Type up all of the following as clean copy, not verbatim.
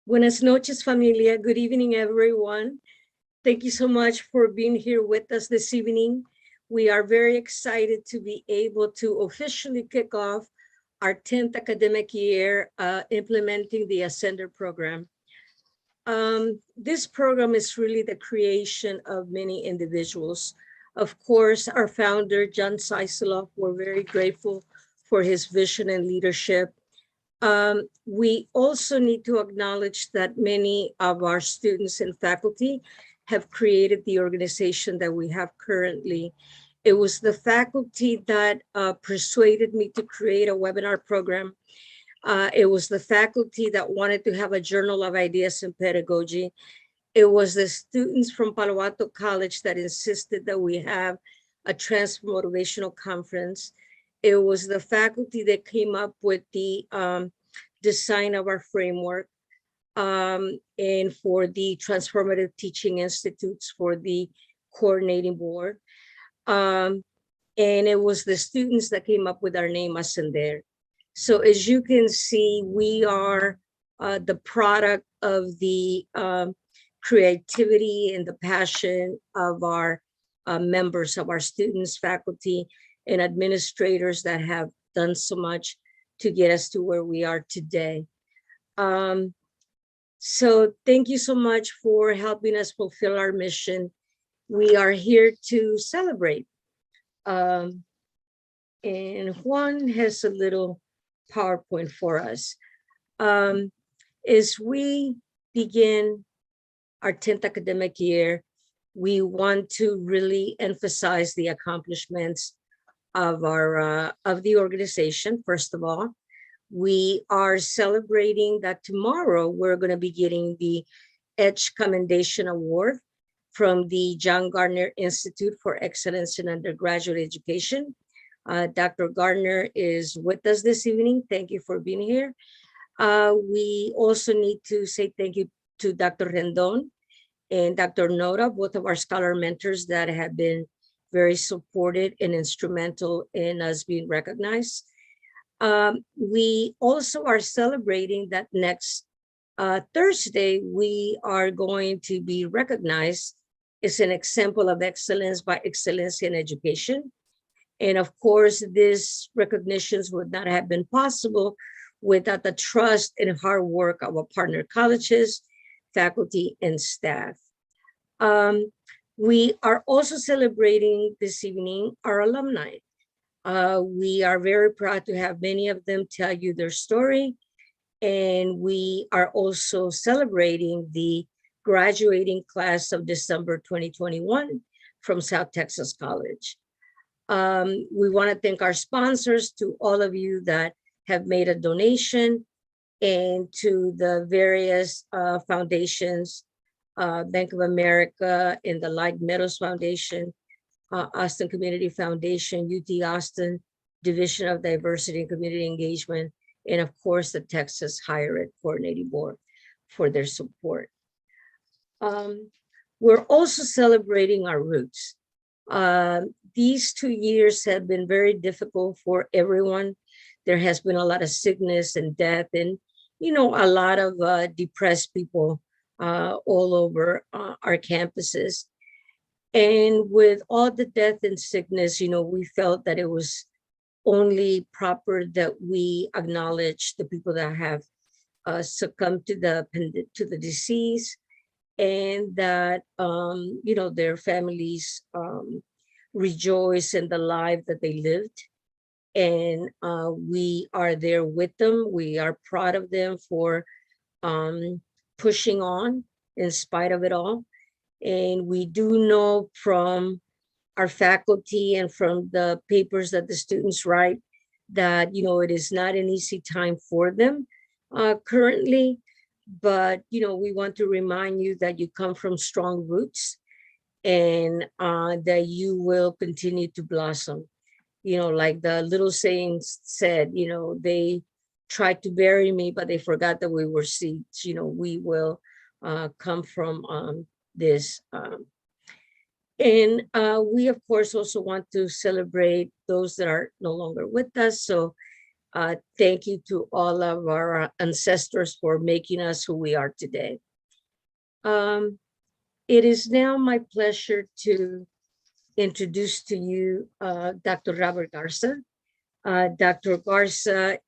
Buenas noches, familia. Good evening, everyone. Thank you so much for being here with us this evening. We are very excited to be able to officially kick off our 10th academic year implementing the Ascender program. This program is really the creation of many individuals. Of course, our founder, John Seiseloff, we're very grateful for his vision and leadership. We also need to acknowledge that many of our students and faculty have created the organization that we have currently. It was the faculty that persuaded me to create a webinar program. It was the faculty that wanted to have a journal of ideas in pedagogy. It was the students from Palo Alto College that insisted that we have a transmotivational conference. It was the faculty that came up with the design of our framework and for the Transformative Teaching Institutes for the coordinating board. And it was the students that came up with our name, Ascender. So as you can see, we are the product of the creativity and the passion of our members, of our students, faculty, and administrators that have done so much to get us to where we are today. So thank you so much for helping us fulfill our mission. We are here to celebrate. And Juan has a little PowerPoint for us. As we begin our 10th academic year, we want to really emphasize the accomplishments of our of the organization. First of all, we are celebrating that tomorrow we're going to be getting the Edge Commendation Award from the John Gardner Institute for Excellence in Undergraduate Education. Dr. Gardner is with us this evening. Thank you for being here. We also need to say thank you to Dr. Rendon and Dr. Nora, both of our scholar mentors that have been very supported and instrumental in us being recognized. We also are celebrating that next Thursday, we are going to be recognized as an example of excellence by Excellence in Education. And of course, these recognitions would not have been possible without the trust and hard work of our partner colleges, faculty, and staff. We are also celebrating this evening our alumni. We are very proud to have many of them tell you their story. And we are also celebrating the graduating class of December 2021 from South Texas College. We want to thank our sponsors, to all of you that have made a donation, and to the various foundations, Bank of America and the Light Meadows Foundation, Austin Community Foundation, UT Austin Division of Diversity and Community Engagement, and of course the Texas Higher Ed Coordinating Board for their support. We're also celebrating our roots. These 2 years have been very difficult for everyone. There has been a lot of sickness and death, and a lot of depressed people all over our campuses. And with all the death and sickness, we felt that it was only proper that we acknowledge the people that have succumbed to the disease, and that their families rejoice in the life that they lived. And we are there with them. We are proud of them for pushing on in spite of it all. And we do know from our faculty and from the papers that the students write that, it is not an easy time for them currently. But, we want to remind you that you come from strong roots, and that you will continue to blossom. Like the little saying said, they tried to bury me, but they forgot that we were seeds. We will come from this. And we, of course, also want to celebrate those that are no longer with us. So Thank you to all of our ancestors for making us who we are today. It is now my pleasure to introduce to you Dr. Robert Garza. Dr. Garza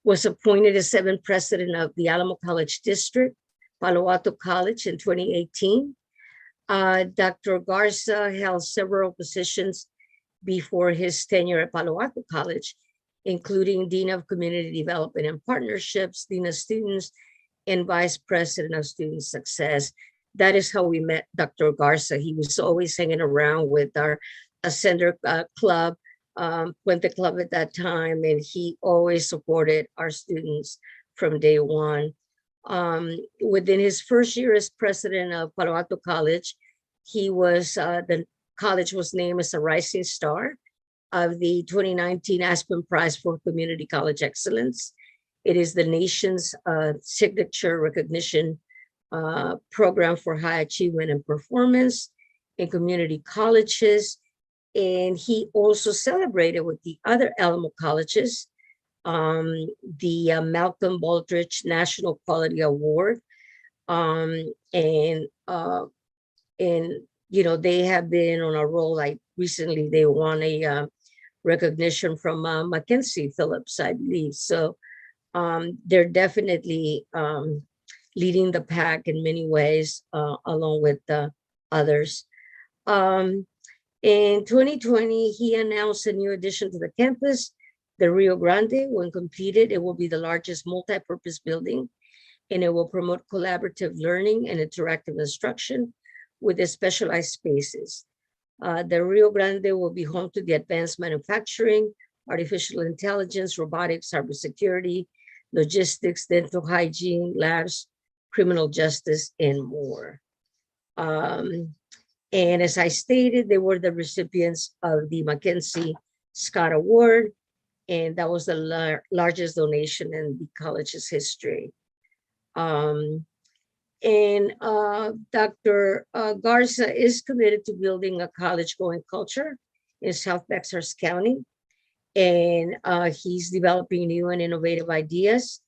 was appointed as 7th president of the Alamo College District, Palo Alto College in 2018. Dr. Garza held several positions before his tenure at Palo Alto College, including Dean of Community Development and Partnerships, Dean of Students, and Vice President of Student Success. That is how we met Dr. Garza. He was always hanging around with our Ascender Club, Puente Club at that time, and he always supported our students from day one. Within his first year as president of Palo Alto College, the college was named as a Rising Star of the 2019 Aspen Prize for Community College Excellence. It is the nation's signature recognition program for high achievement and performance in community colleges. And he also celebrated with the other Alamo colleges the Malcolm Baldrige National Quality Award. And you know, they have been on a roll. Like recently, they won a recognition from Mackenzie Phillips, I believe. So they're definitely leading the pack in many ways, along with the others. In 2020, he announced a new addition to the campus, the Rio Grande. When completed, it will be the largest multi-purpose building, and it will promote collaborative learning and interactive instruction with the specialized spaces. The Rio Grande will be home to the advanced manufacturing, artificial intelligence, robotics, cybersecurity, logistics, dental hygiene, labs, criminal justice, and more. And as I stated, they were the recipients of the Mackenzie Scott Award, and that was the largest donation in the college's history. Dr. Garza is committed to building a college-going culture in South Bexar County, and he's developing new and innovative ideas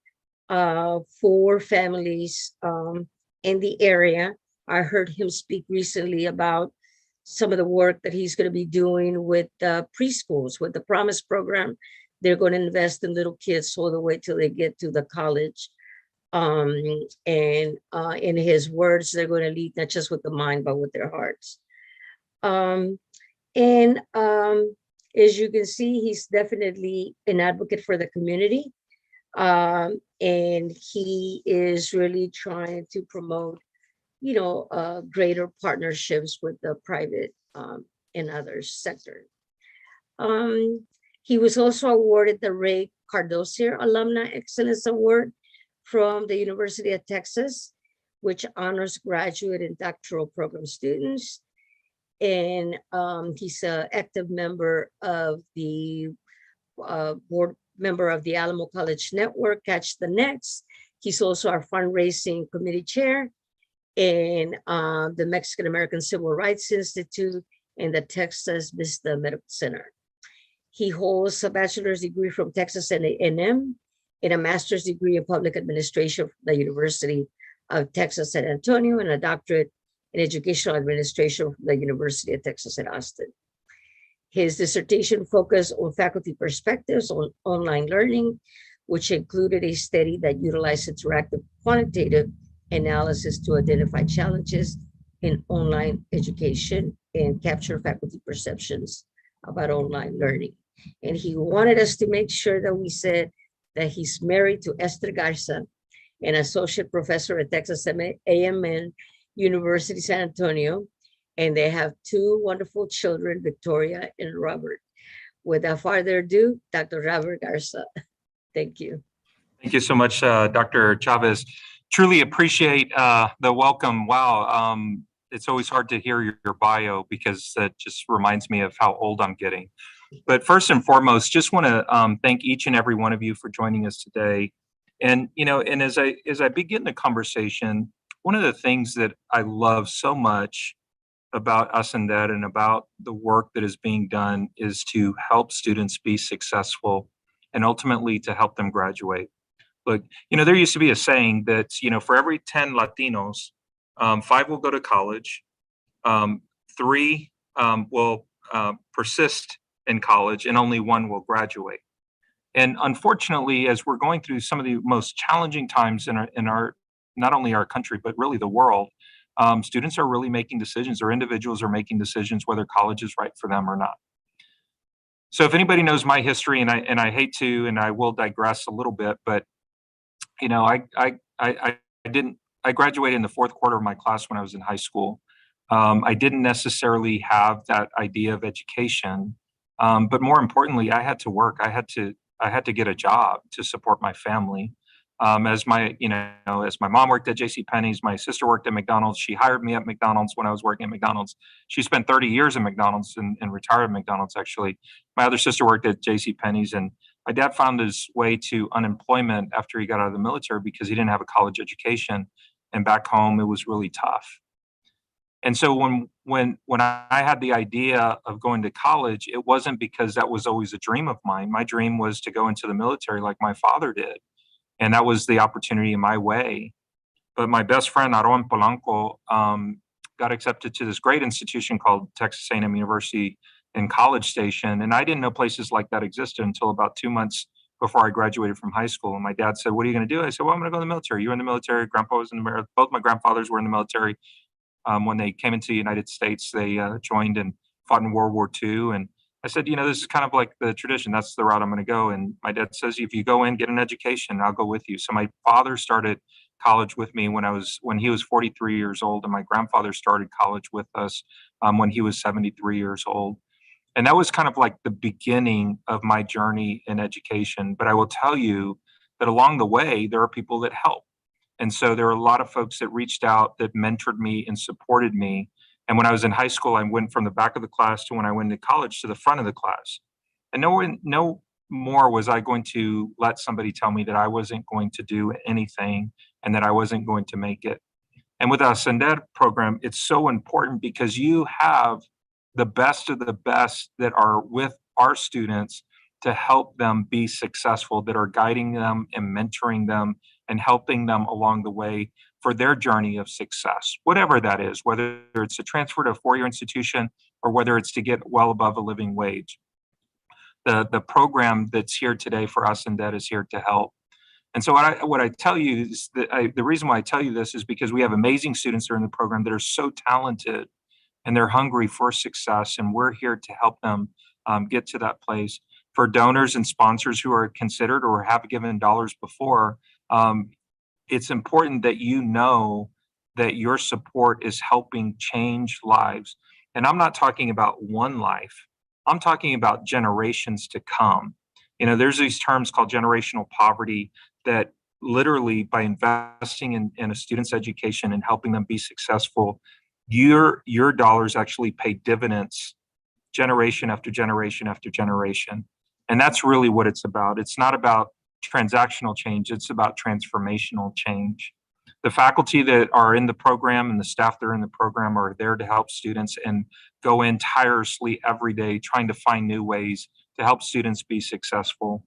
for families in the area. I heard him speak recently about some of the work that he's going to be doing with preschools, with the Promise program. They're going to invest in little kids all the way till they get to the college. And in his words, they're going to lead not just with the mind, but with their hearts. As you can see, he's definitely an advocate for the community. And he is really trying to promote, you know, greater partnerships with the private and other sector. He was also awarded the Ray Cardosier Alumni Excellence Award from the University of Texas, which honors graduate and doctoral program students. And he's an active member of the board member of the Alamo College Network, Catch the Next. He's also our fundraising committee chair in the Mexican American Civil Rights Institute and the Texas Vista Medical Center. He holds a bachelor's degree from Texas A&M and a master's degree in public administration from the University of Texas San Antonio and a doctorate in educational administration from the University of Texas at Austin. His dissertation focused on faculty perspectives on online learning, which included a study that utilized interactive quantitative analysis to identify challenges in online education and capture faculty perceptions about online learning. And he wanted us to make sure that we said that he's married to Esther Garza, an associate professor at Texas A&M University San Antonio, and they have two wonderful children, Victoria and Robert. Without further ado, Dr. Robert Garza. Thank you. Thank you so much, Dr. Chavez. Truly appreciate the welcome. Wow, it's always hard to hear your bio because that just reminds me of how old I'm getting. But first and foremost, just want to thank each and every one of you for joining us today. And you know, and as I begin the conversation, one of the things that I love so much about us and that and about the work that is being done is to help students be successful and ultimately to help them graduate. Look, there used to be a saying that, for every 10 Latinos, 5 will go to college, 3 will persist in college, and only 1 will graduate. And unfortunately, as we're going through some of the most challenging times in our not only our country, but really the world, students are really making decisions, or individuals are making decisions whether college is right for them or not. So if anybody knows my history, and I hate to, and I will digress a little bit, but I graduated in the fourth quarter of my class when I was in high school. I didn't necessarily have that idea of education, but more importantly, I had to work. I had to get a job to support my family. As my mom worked at JCPenney's, my sister worked at McDonald's. She hired me at McDonald's when I was working at McDonald's. She spent 30 years in McDonald's and retired at McDonald's, actually. My other sister worked at JCPenney's, and my dad found his way to unemployment after he got out of the military because he didn't have a college education. And back home, it was really tough. And so when I had the idea of going to college, it wasn't because that was always a dream of mine. My dream was to go into the military like my father did. And that was the opportunity in my way. But my best friend, Aron Polanco, got accepted to this great institution called Texas A&M University in College Station. And I didn't know places like that existed until about 2 months before I graduated from high school. And my dad said, "What are you going to do?" I said, "Well, I'm going to go in the military." "You're in the military." Grandpa was in the military. Both my grandfathers were in the military. When they came into the United States, they joined and fought in World War II. And I said, this is kind of like the tradition. That's the route I'm going to go. And my dad says, "If you go in, get an education, I'll go with you." So my father started college with me when he was 43 years old, and my grandfather started college with us when he was 73 years old. And that was kind of like the beginning of my journey in education. But I will tell you that along the way, there are people that help. And so there were a lot of folks that reached out, that mentored me and supported me. And when I was in high school, I went from the back of the class to when I went to college to the front of the class. And no more was I going to let somebody tell me that I wasn't going to do anything and that I wasn't going to make it. And with our Ascender program, it's so important because you have the best of the best that are with our students to help them be successful, that are guiding them and mentoring them and helping them along the way for their journey of success, whatever that is, whether it's to transfer to a four-year institution or whether it's to get well above a living wage. The program that's here today for us and that is here to help. And so what I tell you is that the reason why I tell you this is because we have amazing students that are in the program that are so talented and they're hungry for success, and we're here to help them get to that place. For donors and sponsors who are considered or have given dollars before, it's important that you know that your support is helping change lives. And I'm not talking about one life. I'm talking about generations to come. There's these terms called generational poverty that literally by investing in a student's education and helping them be successful, your dollars actually pay dividends generation after generation after generation. And that's really what it's about. It's not about transactional change. It's about transformational change. The faculty that are in the program and the staff that are in the program are there to help students and go in tirelessly every day trying to find new ways to help students be successful.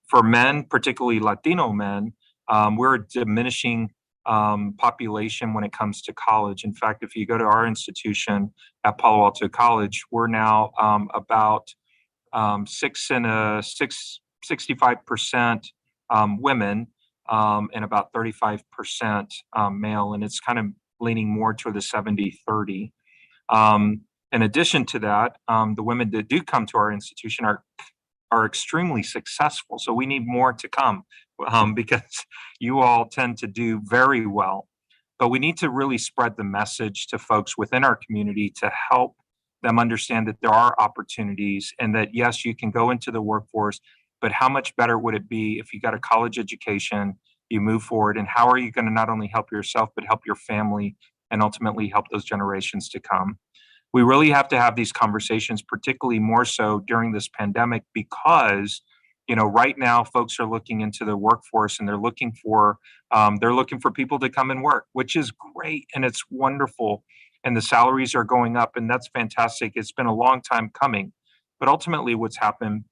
For men, particularly Latino men, we're a diminishing population when it comes to college. In fact, if you go to our institution at Palo Alto College, we're now about 65% women and about 35% male, and it's kind of leaning more toward the 70-30. In addition to that, the women that do come to our institution are extremely successful. So we need more to come because you all tend to do very well. But we need to really spread the message to folks within our community to help them understand that there are opportunities and that, yes, you can go into the workforce, but how much better would it be if you got a college education, you move forward, and how are you going to not only help yourself, but help your family and ultimately help those generations to come? We really have to have these conversations, particularly more so during this pandemic, because right now folks are looking into the workforce and they're looking for people to come and work, which is great and it's wonderful. and the salaries are going up, and that's fantastic. It's been a long time coming. But ultimately what's happened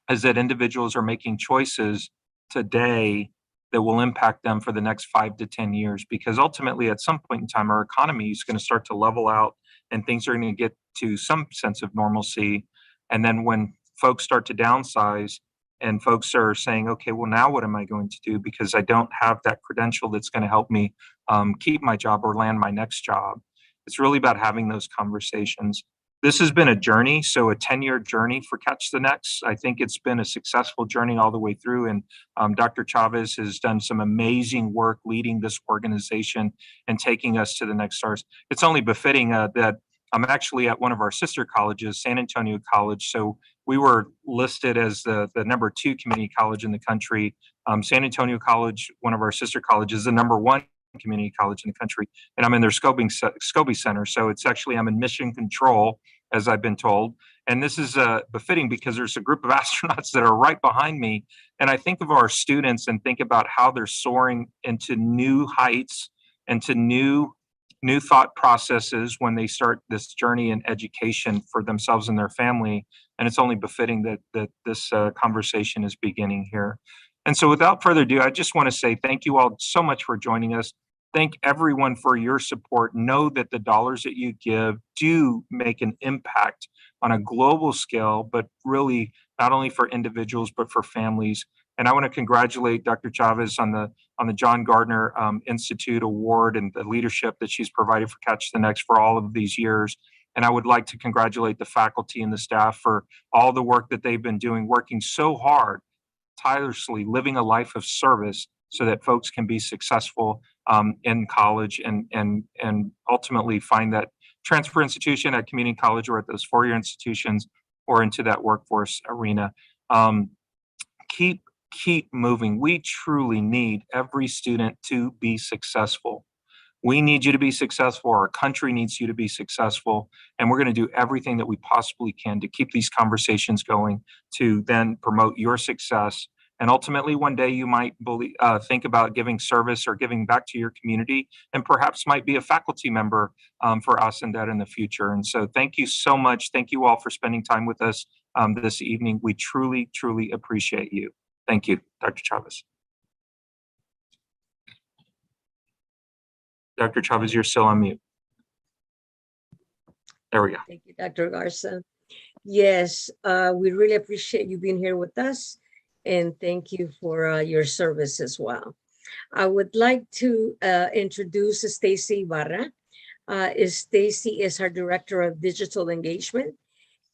is that individuals are making choices today that will impact them for the next 5 to 10 years, because ultimately at some point in time our economy is going to start to level out and things are going to get to some sense of normalcy. And then when folks start to downsize and folks are saying, okay, well, now what am I going to do, because I don't have that credential that's going to help me keep my job or land my next job. It's really about having those conversations. This has been a journey, so a 10-year journey for Catch the Next. I think it's been a successful journey all the way through, and Dr. Chavez has done some amazing work leading this organization and taking us to the next stars. It's only befitting that I'm actually at one of our sister colleges, San Antonio College. So we were listed as the #2 community college in the country. San Antonio College, one of our sister colleges, is the #1 community college in the country, and I'm in their Scobie Center. So it's actually, I'm in mission control, as I've been told. And this is befitting because there's a group of astronauts that are right behind me. And I think of our students and think about how they're soaring into new heights and to new thought processes when they start this journey in education for themselves and their family. And it's only befitting that this conversation is beginning here. And so without further ado, I just want to say thank you all so much for joining us. Thank everyone for your support. Know that the dollars that you give do make an impact on a global scale, but really not only for individuals, but for families. And I want to congratulate Dr. Chavez on the John Gardner Institute Award and the leadership that she's provided for Catch the Next for all of these years. And I would like to congratulate the faculty and the staff for all the work that they've been doing, working so hard, tirelessly, living a life of service so that folks can be successful in college and ultimately find that transfer institution at community college or at those four-year institutions or into that workforce arena. Keep moving. We truly need every student to be successful. We need you to be successful. Our country needs you to be successful. And we're going to do everything that we possibly can to keep these conversations going, to then promote your success. And ultimately, one day you might think about giving service or giving back to your community, and perhaps might be a faculty member for us and that in the future. And so thank you so much. Thank you all for spending time with us this evening. We truly, truly appreciate you. Thank you, Dr. Chavez. Dr. Chavez, you're still on mute. There we go. Thank you, Dr. Garza. Yes, we really appreciate you being here with us, and thank you for your service as well. I would like to introduce Stacy Ibarra. Stacy is our Director of Digital Engagement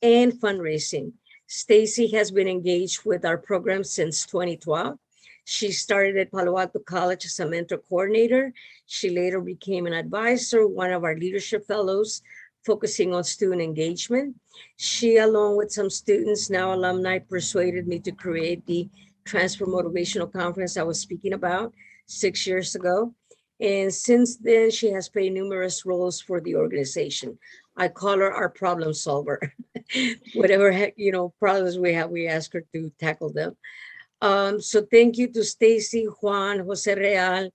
and Fundraising. Stacy has been engaged with our program since 2012. She started at Palo Alto College as a mentor coordinator. She later became an advisor, one of our leadership fellows, focusing on student engagement. She, along with some students, now alumni, persuaded me to create the Transfer Motivational Conference I was speaking about 6 years ago. And since then, she has played numerous roles for the organization. I call her our problem solver. Whatever problems we have, we ask her to tackle them. So thank you to Stacy, Juan, Jose Real,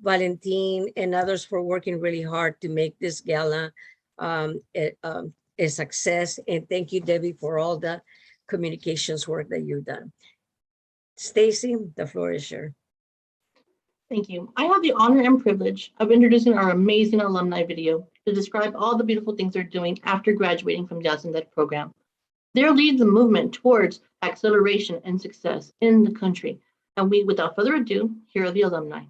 Valentin, and others for working really hard to make this gala a success. And thank you, Debbie, for all the communications work that you've done. Stacy, the floor is yours. Thank you. I have the honor and privilege of introducing our amazing alumni video to describe all the beautiful things they're doing after graduating from the Esteban program. They lead the movement towards acceleration and success in the country. And we, without further ado, here are the alumni.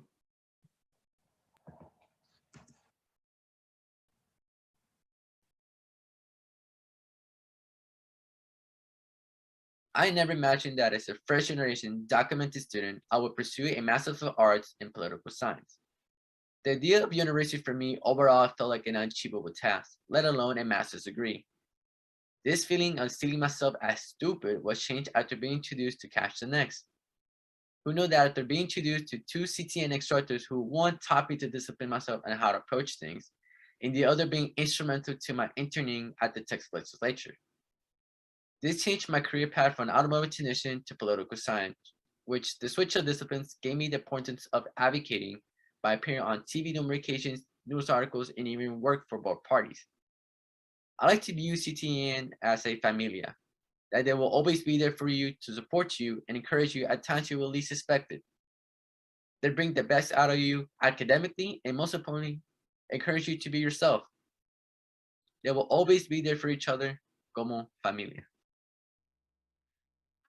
I never imagined that as a first generation documented student, I would pursue a Master's of Arts in Political Science. The idea of university for me overall felt like an unachievable task, let alone a master's degree. This feeling of seeing myself as stupid was changed after being introduced to Catch the Next. Who knew that after being introduced to two CTN instructors who one taught me to discipline myself and how to approach things, and the other being instrumental to my interning at the Texas legislature. This changed my career path from automotive technician to political science, which the switch of disciplines gave me the importance of advocating by appearing on TV numerous occasions news articles, and even work for both parties. I like to view CTN as a familia, that they will always be there for you to support you and encourage you at times you will least expect it. They bring the best out of you academically and most importantly, encourage you to be yourself. They will always be there for each other como familia.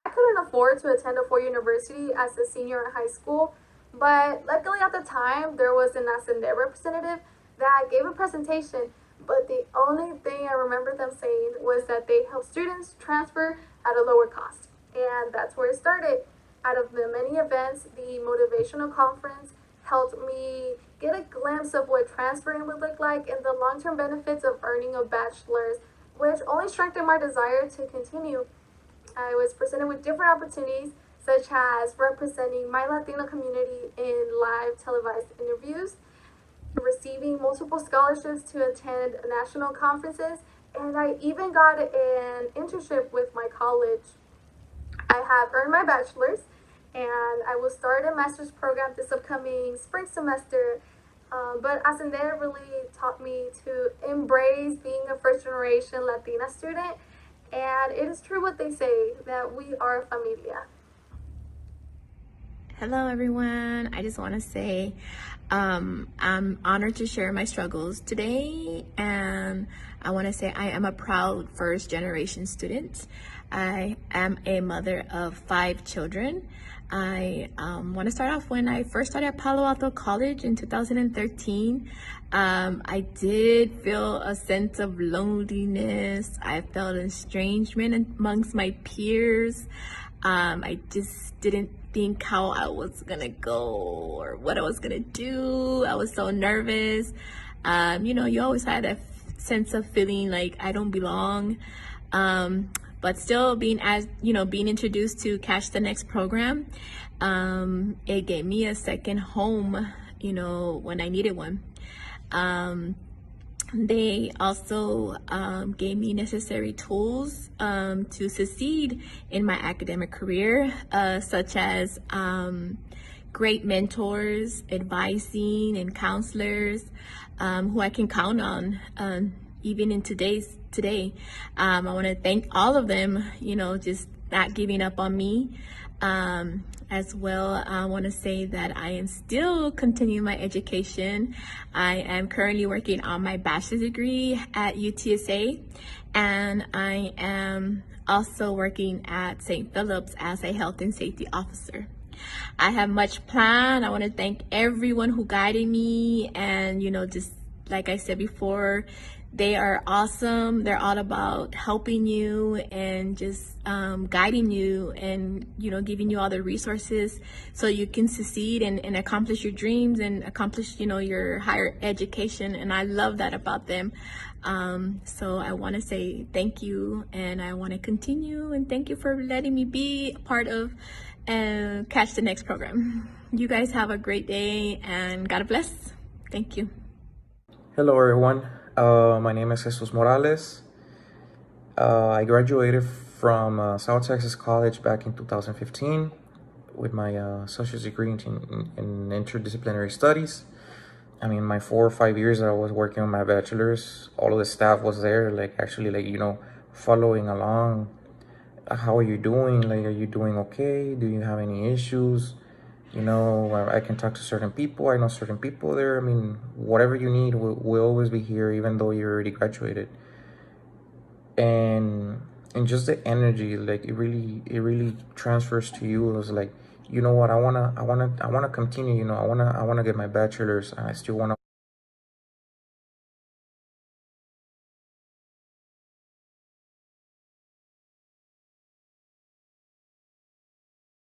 I couldn't afford to attend a four-year university as a senior in high school, but luckily at the time there was an Ascender representative that gave a presentation, but the only thing I remember them saying was that they help students transfer at a lower cost. And that's where it started. Out of the many events, the motivational conference helped me get a glimpse of what transferring would look like and the long-term benefits of earning a bachelor's, which only strengthened my desire to continue. I was presented with different opportunities, such as representing my Latino community in live televised interviews, receiving multiple scholarships to attend national conferences, and I even got an internship with my college. I have earned my bachelor's, and I will start a master's program this upcoming spring semester. But Ascender really taught me to embrace being a first-generation Latina student, and it is true what they say, that we are a familia. Hello everyone, I just want to say I'm honored to share my struggles today, and I want to say I am a proud first generation student. I am a mother of 5 children. I want to start off when I first started at Palo Alto College in 2013. I did feel a sense of loneliness. I felt estrangement amongst my peers. I just didn't think how I was gonna go or what I was gonna do. I was so nervous. You always had that sense of feeling like I don't belong. But still being introduced to Catch the Next program, it gave me a second home, when I needed one. They also gave me necessary tools to succeed in my academic career, such as great mentors, advising, and counselors who I can count on even in today. I want to thank all of them, just not giving up on me. As well, I want to say that I am still continuing my education. I am currently working on my bachelor's degree at UTSA, and I am also working at St. Philip's as a health and safety officer. I have much planned. I want to thank everyone who guided me, and just like I said before, they are awesome. They're all about helping you and just guiding you and, giving you all the resources so you can succeed and accomplish your dreams and accomplish, your higher education. And I love that about them. So I want to say thank you, and I want to continue, and thank you for letting me be a part of Catch the Next program. You guys have a great day, and God bless. Thank you. Hello everyone, my name is Jesus Morales. I graduated from South Texas College back in 2015 with my associate's degree in interdisciplinary studies. I mean, my 4 or 5 years that I was working on my bachelor's, all of the staff was there, following along. How are you doing? Are you doing okay? Do you have any issues? I can talk to certain people. I know certain people there. I mean, whatever you need, we'll always be here, even though you're already graduated. And just the energy, it really transfers to you. It was like, you know what? I wanna continue. I wanna get my bachelor's, and I still wanna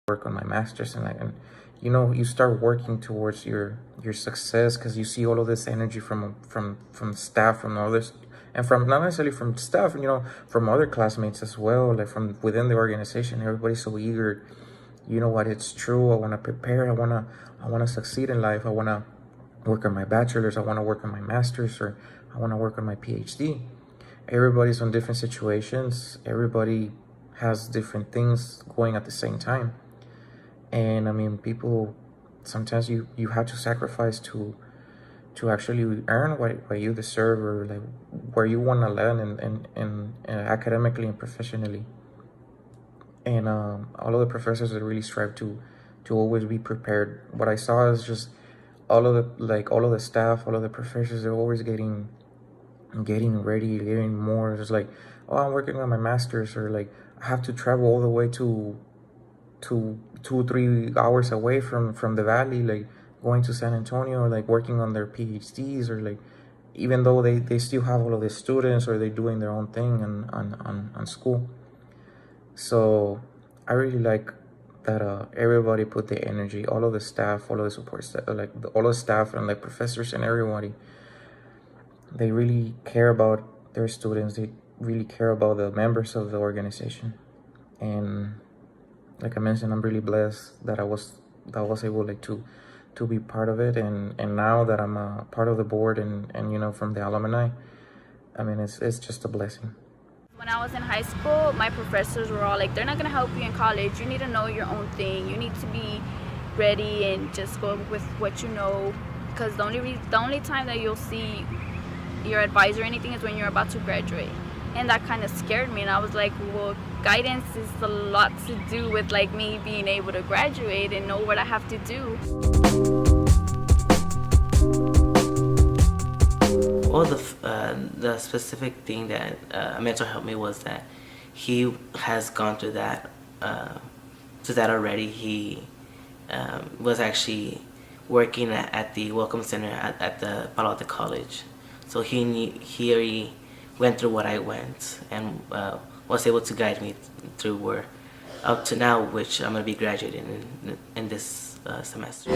work on my master's, and you start working towards your success because you see all of this energy from staff, from others, and from not necessarily from staff, from other classmates as well, like from within the organization. Everybody's so eager. You know what? It's true. I want to prepare. I want to succeed in life. I want to work on my bachelor's. I want to work on my master's, or I want to work on my PhD. Everybody's on different situations. Everybody has different things going at the same time. And I mean, people, sometimes you have to sacrifice to actually earn what you deserve, or like where you want to learn and academically and professionally. And all of the professors that really strive to always be prepared. What I saw is just all of the staff, all of the professors, they're always getting ready, getting more. It's like, oh, I'm working on my master's, or like I have to travel all the way to 2-3 hours away from the valley, like going to San Antonio, or like working on their PhDs, or like even though they still have all of the students, or they're doing their own thing on school. So I really like that everybody put the energy, all of the staff, all of the support staff, all of the staff and like professors and everybody, they really care about their students. They really care about the members of the organization. And like I mentioned, I'm really blessed that I was able like to be part of it, and now that I'm a part of the board and you know, from the alumni, I mean, it's just a blessing. When I was in high school, my professors were all like, they're not going to help you in college. You need to know your own thing. You need to be ready and just go with what you know. Because the only time that you'll see your advisor or anything is when you're about to graduate. And that kind of scared me. And I was like, well, guidance is a lot to do with like me being able to graduate and know what I have to do. Well, the specific thing that a mentor helped me was that he has gone through that already. He was actually working at the Welcome Center at the Palo Alto College, so he already went through what I went, and was able to guide me through where up to now, which I'm going to be graduating in this semester.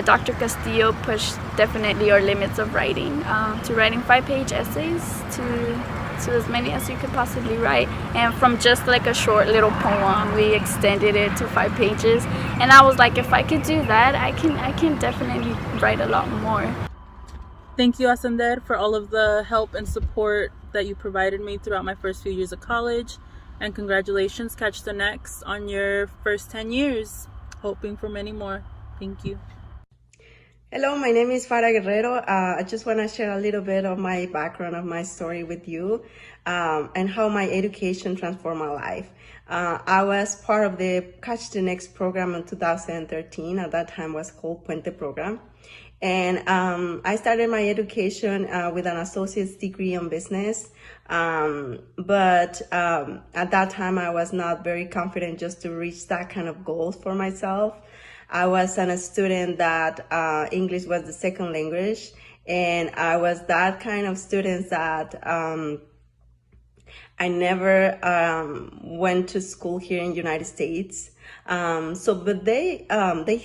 Dr. Castillo pushed definitely our limits of writing, to writing 5-page essays to as many as you could possibly write. And from just like a short little poem, we extended it to 5 pages. And I was like, if I could do that, I can definitely write a lot more. Thank you, Ascender, for all of the help and support that you provided me throughout my first few years of college. And congratulations, Catch the Next, on your first 10 years. Hoping for many more. Thank you. Hello, my name is Farah Guerrero. I just want to share a little bit of my background, of my story with you, and how my education transformed my life. I was part of the Catch the Next program in 2013. At that time, it was called Puente program. And I started my education with an associate's degree in business. But at that time, I was not very confident just to reach that kind of goals for myself. I was a student that English was the second language, and I was that kind of student that I never went to school here in the United States. But they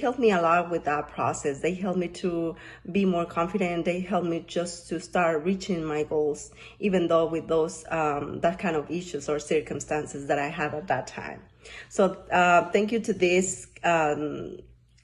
helped me a lot with that process. They helped me to be more confident. They helped me just to start reaching my goals, even though with those that kind of issues or circumstances that I had at that time. So thank you to these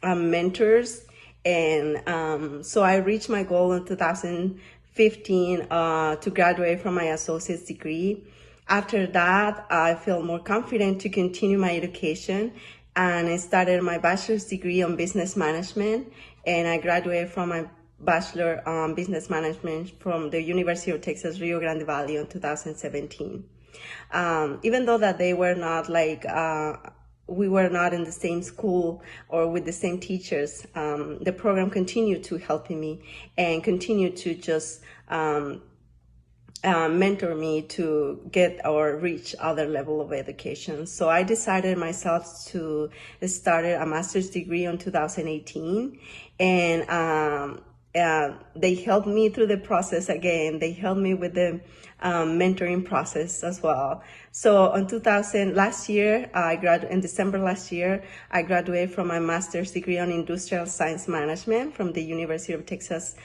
mentors. And so I reached my goal in 2015 to graduate from my associate's degree. After that, I feel more confident to continue my education, and I started my bachelor's degree on business management, and I graduated from my bachelor on business management from the University of Texas, Rio Grande Valley in 2017. Even though that they were not like, we were not in the same school or with the same teachers, the program continued to help me and continued to just mentor me to get or reach other level of education. So I decided myself to start a master's degree in 2018, and they helped me through the process again. They helped me with the mentoring process as well. So in December last year, I graduated from my master's degree on industrial science management from the University of Texas,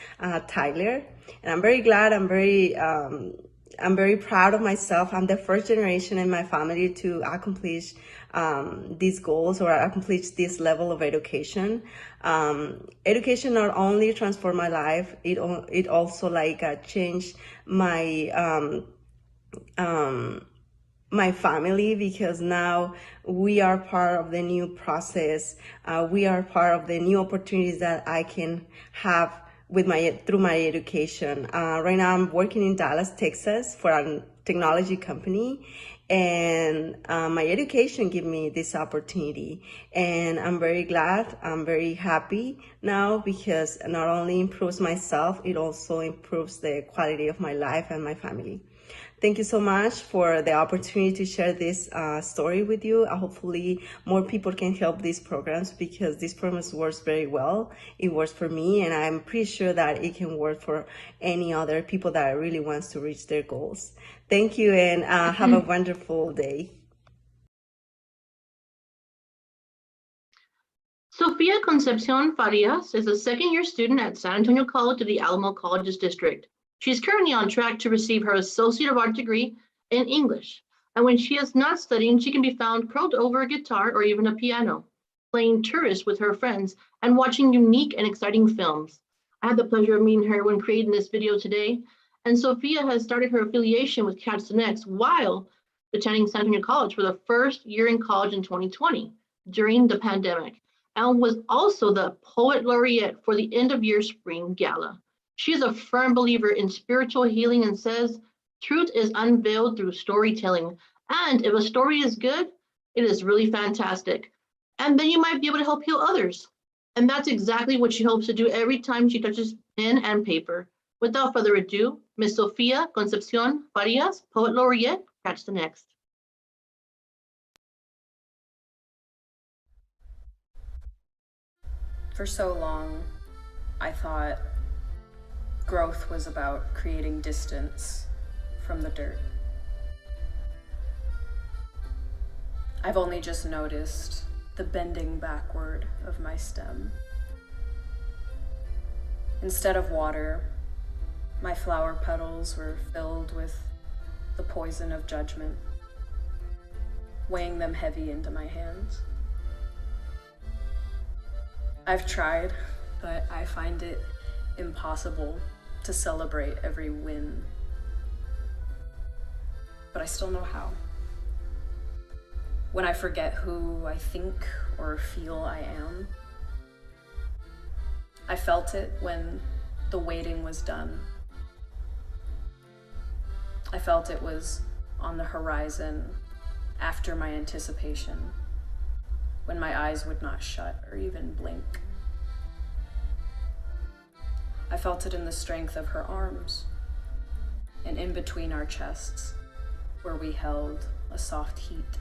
Tyler. And I'm very glad, I'm very proud of myself. I'm the first generation in my family to accomplish these goals or accomplish this level of education. Education not only transformed my life, it also like changed my my family, because now we are part of the new process. We are part of the new opportunities that I can have through my education. Right now I'm working in Dallas, Texas for a technology company, and my education gave me this opportunity, and I'm very glad, I'm very happy now, because it not only improves myself, it also improves the quality of my life and my family. Thank you so much for the opportunity to share this story with you. Hopefully more people can help these programs, because this program works very well. It works for me, and I'm pretty sure that it can work for any other people that really wants to reach their goals. Thank you, and have a wonderful day. Sofia Concepcion Farias is a second-year student at San Antonio College of the Alamo Colleges District. She's currently on track to receive her Associate of Art degree in English. And when she is not studying, she can be found curled over a guitar or even a piano, playing tourist with her friends and watching unique and exciting films. I had the pleasure of meeting her when creating this video today. And Sofia has started her affiliation with Catch the Next while attending San Antonio College for the first year in college in 2020 during the pandemic, and was also the Poet Laureate for the end of year spring gala. She is a firm believer in spiritual healing and says, truth is unveiled through storytelling. And if a story is good, it is really fantastic. And then you might be able to help heal others. And that's exactly what she hopes to do every time she touches pen and paper. Without further ado, Miss Sofia Concepcion Farias, Poet Laureate, Catch the Next. For so long, I thought growth was about creating distance from the dirt. I've only just noticed the bending backward of my stem. Instead of water, my flower petals were filled with the poison of judgment, weighing them heavy into my hands. I've tried, but I find it impossible to celebrate every win. But I still know how. When I forget who I think or feel I am. I felt it when the waiting was done. I felt it was on the horizon after my anticipation, when my eyes would not shut or even blink. I felt it in the strength of her arms, and in between our chests, where we held a soft heat.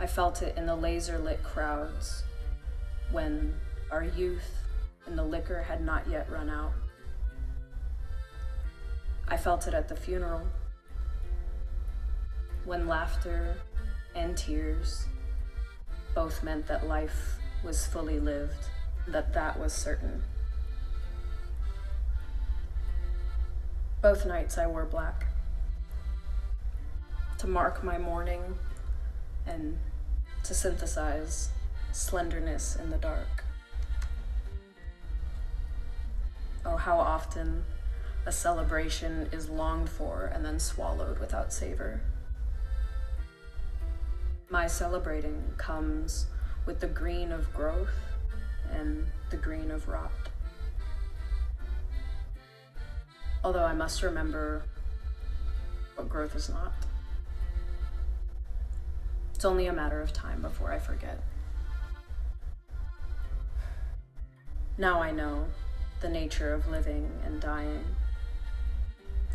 I felt it in the laser-lit crowds, when our youth and the liquor had not yet run out. I felt it at the funeral, when laughter and tears both meant that life was fully lived, that was certain. Both nights I wore black, to mark my mourning and to synthesize slenderness in the dark. Oh, how often a celebration is longed for and then swallowed without savor. My celebrating comes with the green of growth and the green of rot. Although I must remember what growth is not. It's only a matter of time before I forget. Now I know the nature of living and dying.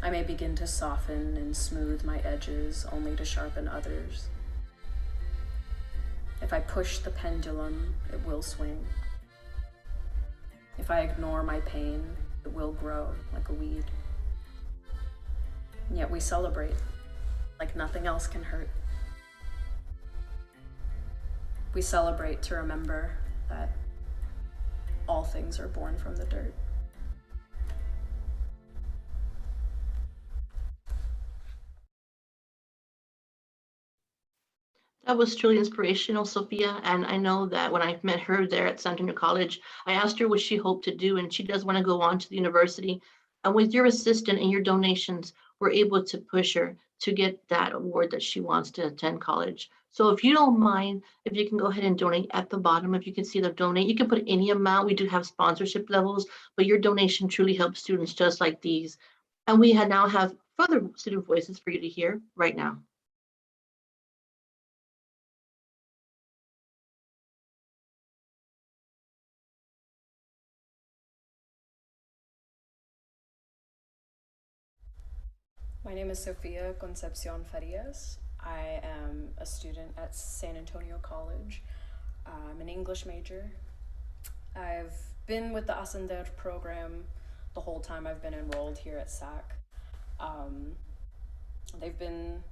I may begin to soften and smooth my edges only to sharpen others. If I push the pendulum, it will swing. If I ignore my pain, it will grow like a weed. And yet we celebrate like nothing else can hurt. We celebrate to remember that all things are born from the dirt. That was truly inspirational, Sofia. And I know that when I met her there at San Antonio College, I asked her what she hoped to do, and she does want to go on to the university. And with your assistance and your donations, were able to push her to get that award that she wants to attend college. So if you don't mind, if you can go ahead and donate at the bottom, if you can see the donate, you can put any amount. We do have sponsorship levels, but your donation truly helps students just like these. And we now have further student voices for you to hear right now. My name is Sofia Concepcion Farias. I am a student at San Antonio College. I'm an English major. I've been with the Ascender program the whole time I've been enrolled here at SAC. They've been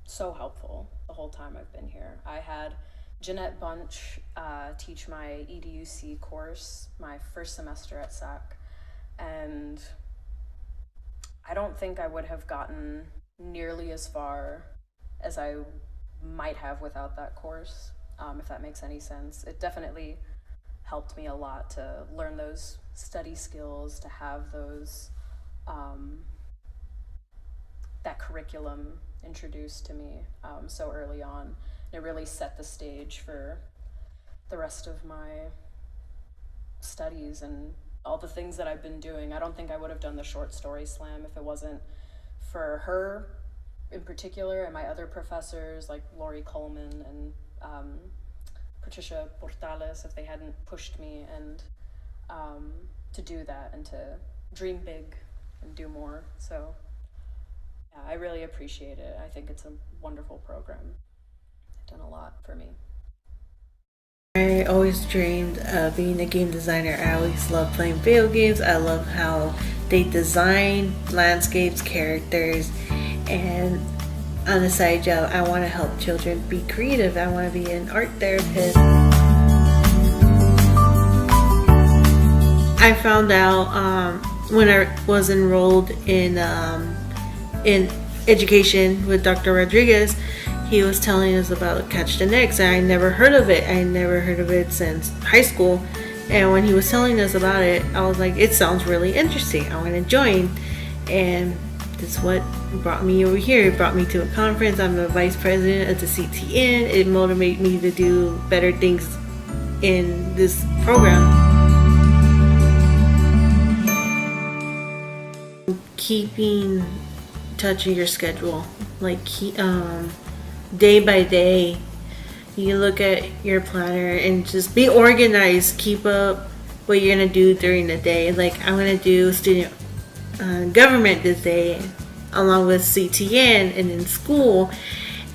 so helpful the whole time I've been here. I had Jeanette Bunch teach my EDUC course my first semester at SAC, and I don't think I would have gotten nearly as far as I might have without that course, if that makes any sense. It definitely helped me a lot to learn those study skills, to have those, that curriculum introduced to me so early on. It really set the stage for the rest of my studies and all the things that I've been doing. I don't think I would have done the short story slam if it wasn't for her in particular and my other professors like Lori Coleman and Patricia Portales, if they hadn't pushed me and to do that and to dream big and do more. So yeah, I really appreciate it. I think it's a wonderful program. It's done a lot for me. I always dreamed of being a game designer. I always loved playing video games. I love how they design landscapes, characters, and on a side job, I want to help children be creative. I want to be an art therapist. I found out when I was enrolled in education with Dr. Rodriguez. He was telling us about Catch the Next, and I never heard of it. I never heard of it since high school. And when he was telling us about it, I was like, it sounds really interesting. I want to join. And that's what brought me over here. It brought me to a conference. I'm the vice president of the CTN. It motivated me to do better things in this program. Keeping touch of your schedule, like day by day, you look at your planner and just be organized. Keep up what you're gonna do during the day. Like I'm gonna do student government this day along with CTN and in school,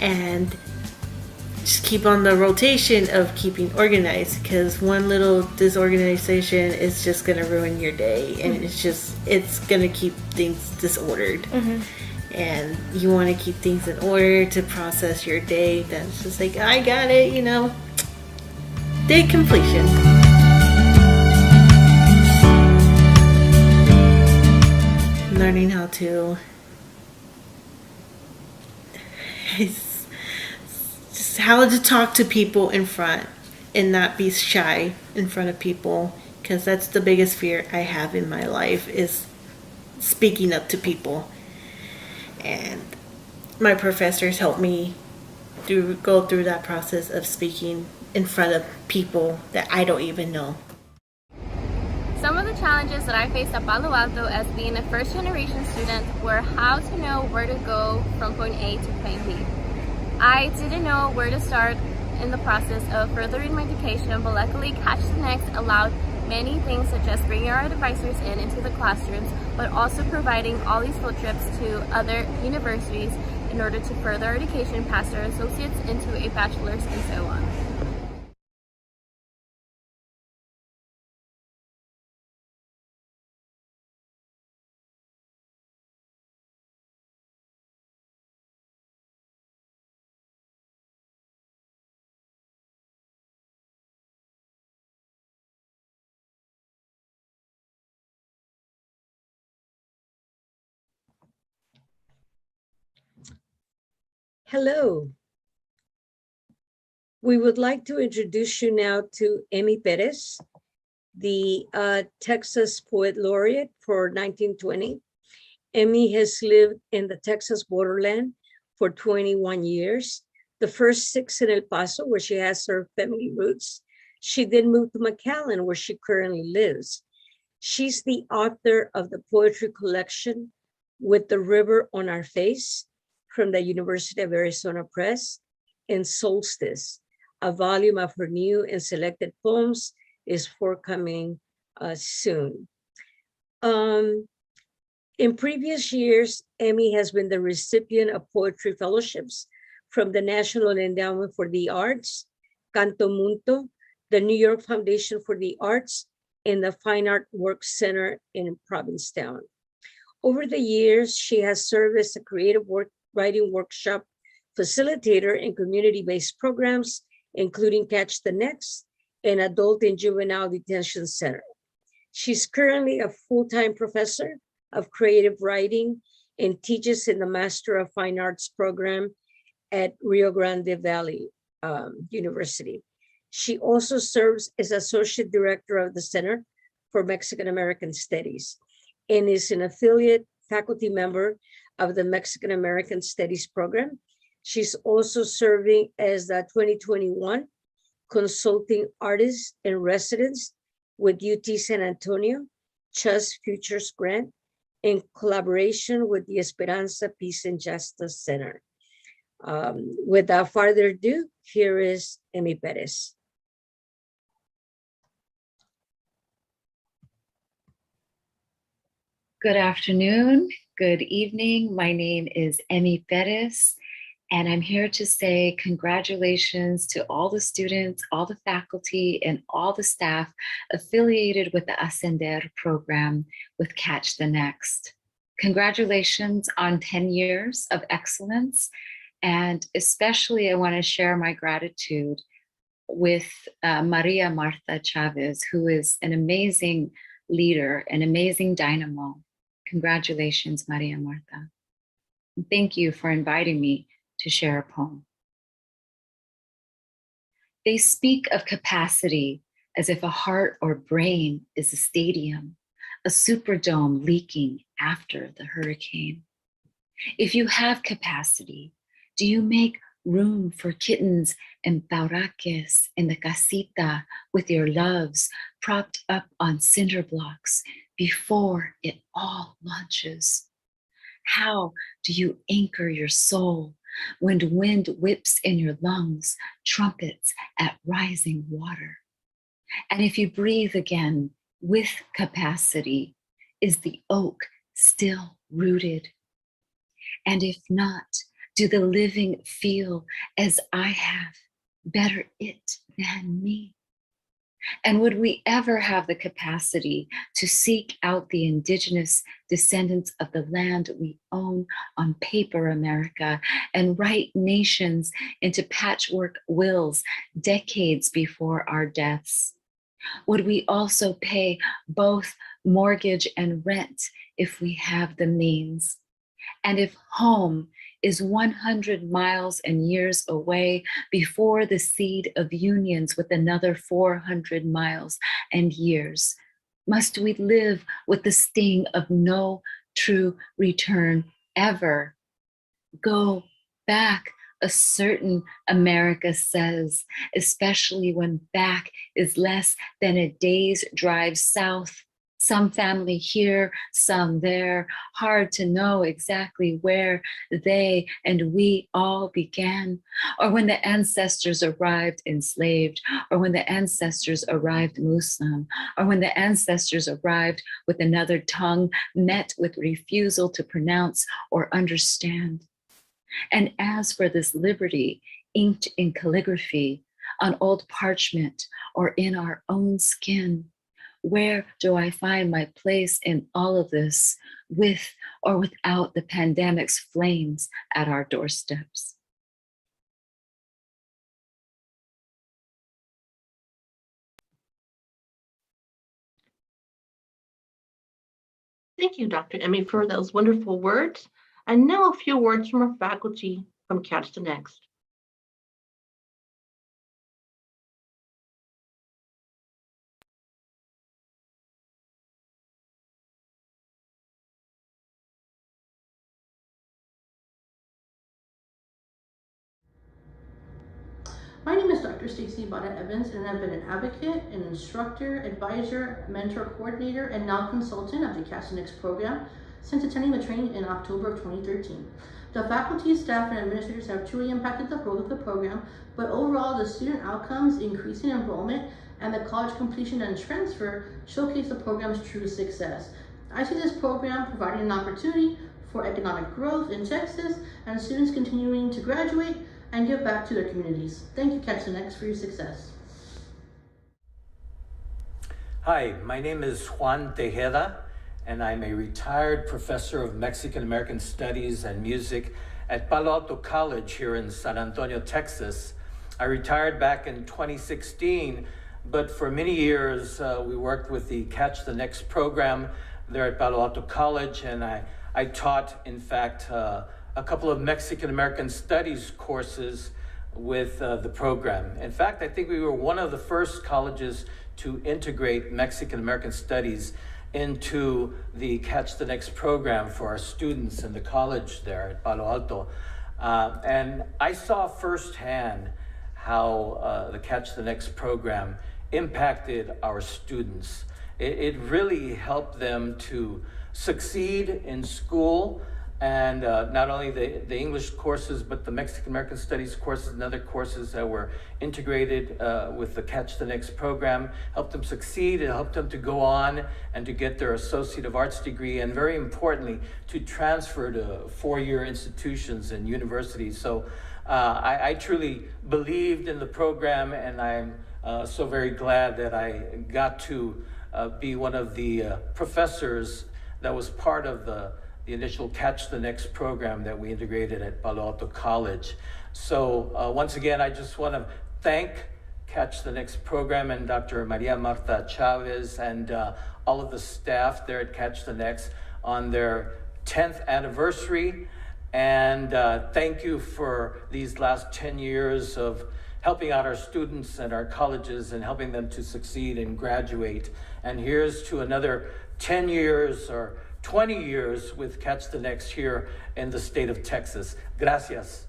and just keep on the rotation of keeping organized, because one little disorganization is just gonna ruin your day, and it's gonna keep things disordered. And you want to keep things in order to process your day. That's just like, I got it, day completion. Learning how to just how to talk to people in front and not be shy in front of people, because that's the biggest fear I have in my life, is speaking up to people. And my professors helped me go through that process of speaking in front of people that I don't even know. Some of the challenges that I faced at Palo Alto as being a first generation student were how to know where to go from point A to point B. I didn't know where to start in the process of furthering my education, but luckily Catch the Next allowed many things, such as bringing our advisors into the classrooms, but also providing all these field trips to other universities in order to further our education past our associates into a bachelor's and so on. Hello. We would like to introduce you now to Amy Perez, the Texas Poet Laureate for 1920. Emmy has lived in the Texas borderland for 21 years, the first 6 in El Paso, where she has her family roots. She then moved to McAllen, where she currently lives. She's the author of the poetry collection With the River on Our Face from the University of Arizona Press, and Solstice, a volume of her new and selected poems, is forthcoming soon. In previous years, Emmy has been the recipient of poetry fellowships from the National Endowment for the Arts, Canto Munto, the New York Foundation for the Arts, and the Fine Art Works Center in Provincetown. Over the years, she has served as a creative writing workshop facilitator in community-based programs, including Catch the Next and Adult and Juvenile Detention Center. She's currently a full-time professor of creative writing and teaches in the Master of Fine Arts program at Rio Grande Valley University. She also serves as Associate Director of the Center for Mexican American Studies and is an affiliate faculty member of the Mexican American Studies program. She's also serving as the 2021 Consulting Artist in Residence with UT San Antonio Chess Futures Grant in collaboration with the Esperanza Peace and Justice Center. Without further ado, here is Emmy Perez. Good afternoon, good evening. My name is Emmy Perez, and I'm here to say congratulations to all the students, all the faculty, and all the staff affiliated with the Ascender program with Catch the Next. Congratulations on 10 years of excellence, and especially I want to share my gratitude with Maria Marta Chavez, who is an amazing leader, an amazing dynamo. Congratulations, Maria Marta. Thank you for inviting me to share a poem. They speak of capacity as if a heart or brain is a stadium, a superdome leaking after the hurricane. If you have capacity, do you make room for kittens and pauraques in the casita with your loves propped up on cinder blocks before it all launches? How do you anchor your soul when wind whips in your lungs, trumpets at rising water? And if you breathe again with capacity, is the oak still rooted? And if not, do the living feel as I have, better it than me? And would we ever have the capacity to seek out the indigenous descendants of the land we own on paper, America, and write nations into patchwork wills decades before our deaths? Would we also pay both mortgage and rent if we have the means? And if home is 100 miles and years away before the seed of unions with another 400 miles and years, must we live with the sting of no true return ever? Go back, a certain America says, especially when back is less than a day's drive south. Some family here, some there, hard to know exactly where they and we all began, or when the ancestors arrived enslaved, or when the ancestors arrived Muslim, or when the ancestors arrived with another tongue met with refusal to pronounce or understand. And as for this liberty inked in calligraphy on old parchment or in our own skin, where do I find my place in all of this, with or without the pandemic's flames at our doorsteps? Thank you, Dr. Emmy, for those wonderful words. And now a few words from our faculty from Catch the Next. My name is Dr. Stacy Bada Evans, and I've been an advocate, an instructor, advisor, mentor, coordinator, and now consultant of the Catch the Next program since attending the training in October of 2013. The faculty, staff, and administrators have truly impacted the growth of the program, but overall the student outcomes, increasing enrollment, and the college completion and transfer showcase the program's true success. I see this program providing an opportunity for economic growth in Texas and students continuing to graduate and give back to their communities. Thank you, Catch the Next, for your success. Hi, my name is Juan Tejeda, and I'm a retired professor of Mexican American Studies and Music at Palo Alto College here in San Antonio, Texas. I retired back in 2016, but for many years we worked with the Catch the Next program there at Palo Alto College, and I taught, in fact, a couple of Mexican American Studies courses with the program. In fact, I think we were one of the first colleges to integrate Mexican American Studies into the Catch the Next program for our students in the college there at Palo Alto. And I saw firsthand how the Catch the Next program impacted our students. It really helped them to succeed in school, and not only the English courses, but the Mexican American Studies courses and other courses that were integrated with the Catch the Next program helped them succeed. It helped them to go on and to get their Associate of Arts degree, and very importantly, to transfer to four-year institutions and universities. So I truly believed in the program, and I'm so very glad that I got to be one of the professors that was part of the initial Catch the Next program that we integrated at Palo Alto College. So once again, I just want to thank Catch the Next program and Dr. Maria Marta Chavez and all of the staff there at Catch the Next on their 10th anniversary. And thank you for these last 10 years of helping out our students and our colleges and helping them to succeed and graduate. And here's to another 10 years or 20 years with Catch the Next here in the state of Texas. Gracias.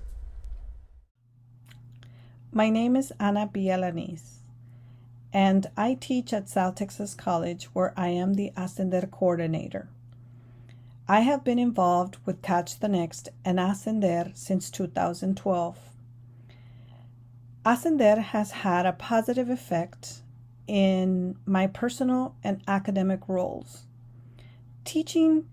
My name is Ana Bielanis, and I teach at South Texas College, where I am the Ascender coordinator. I have been involved with Catch the Next and Ascender since 2012. Ascender has had a positive effect in my personal and academic roles. Teaching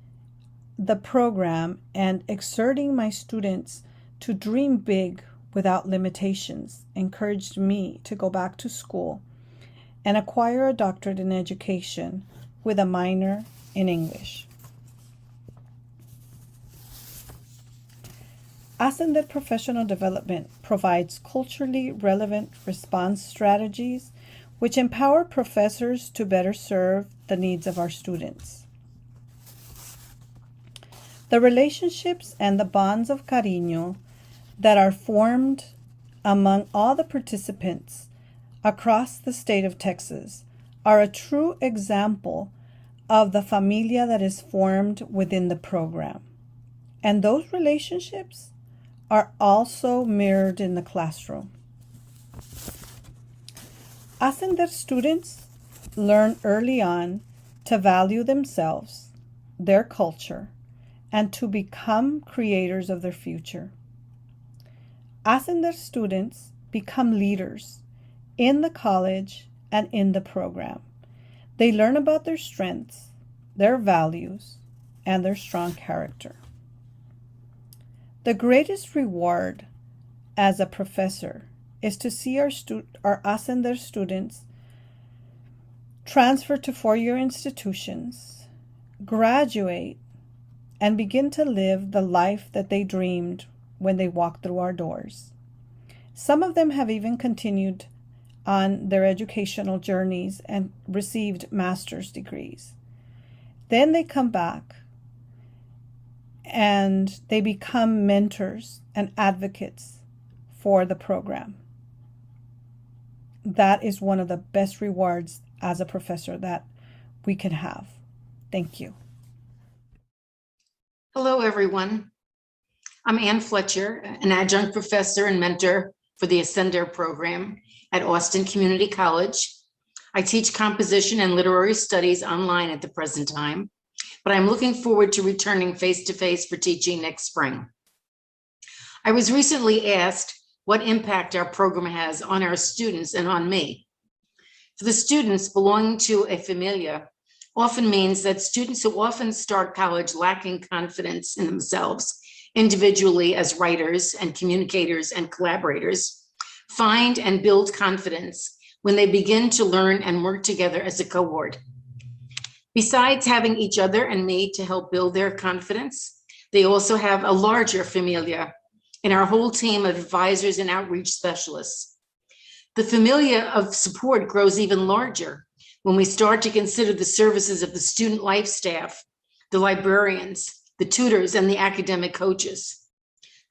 the program and exerting my students to dream big without limitations encouraged me to go back to school and acquire a doctorate in education with a minor in English. Ascender Professional Development provides culturally relevant response strategies which empower professors to better serve the needs of our students. The relationships and the bonds of cariño that are formed among all the participants across the state of Texas are a true example of the familia that is formed within the program. And those relationships are also mirrored in the classroom. Ascender students learn early on to value themselves, their culture, and to become creators of their future. Ascender students become leaders in the college and in the program. They learn about their strengths, their values, and their strong character. The greatest reward as a professor is to see our Ascender students transfer to four-year institutions, graduate, and begin to live the life that they dreamed when they walked through our doors. Some of them have even continued on their educational journeys and received master's degrees. Then they come back and they become mentors and advocates for the program. That is one of the best rewards as a professor that we can have. Thank you. Hello, everyone. I'm Ann Fletcher, an adjunct professor and mentor for the Ascender program at Austin Community College. I teach composition and literary studies online at the present time, but I'm looking forward to returning face-to-face for teaching next spring. I was recently asked what impact our program has on our students and on me. For the students, belonging to a familia often means that students who often start college lacking confidence in themselves, individually as writers and communicators and collaborators, find and build confidence when they begin to learn and work together as a cohort. Besides having each other and me to help build their confidence, they also have a larger familia in our whole team of advisors and outreach specialists. The familia of support grows even larger when we start to consider the services of the student life staff, the librarians, the tutors, and the academic coaches.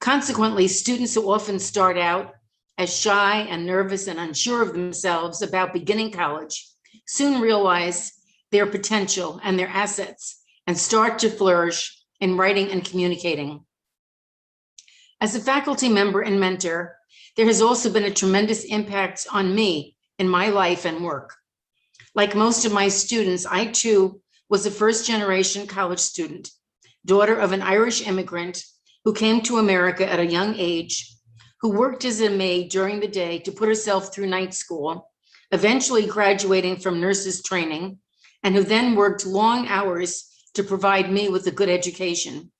Consequently, students who often start out as shy and nervous and unsure of themselves about beginning college soon realize their potential and their assets and start to flourish in writing and communicating. As a faculty member and mentor, there has also been a tremendous impact on me in my life and work. Like most of my students, I too was a first-generation college student, daughter of an Irish immigrant who came to America at a young age, who worked as a maid during the day to put herself through night school, eventually graduating from nurses training, and who then worked long hours to provide me with a good education.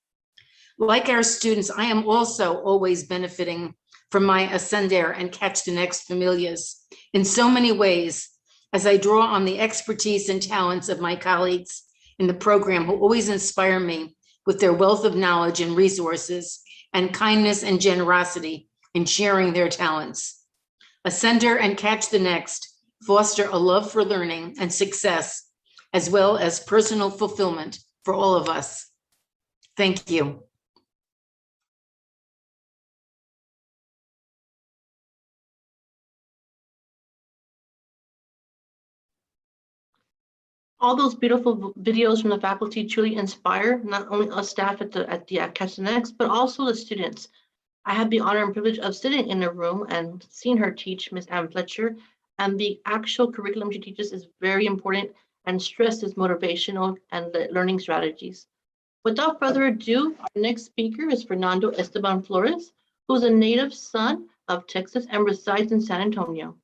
Like our students, I am also always benefiting from my Ascender and Catch the Next familias in so many ways, as I draw on the expertise and talents of my colleagues in the program who always inspire me with their wealth of knowledge and resources and kindness and generosity in sharing their talents. Ascender and Catch the Next foster a love for learning and success, as well as personal fulfillment for all of us. Thank you. All those beautiful videos from the faculty truly inspire not only us staff at the Catch the Next, but also the students. I had the honor and privilege of sitting in a room and seeing her teach, Miss Ann Fletcher, and the actual curriculum she teaches is very important and stresses motivational and learning strategies. Without further ado, our next speaker is Fernando Esteban Flores, who is a native son of Texas and resides in San Antonio.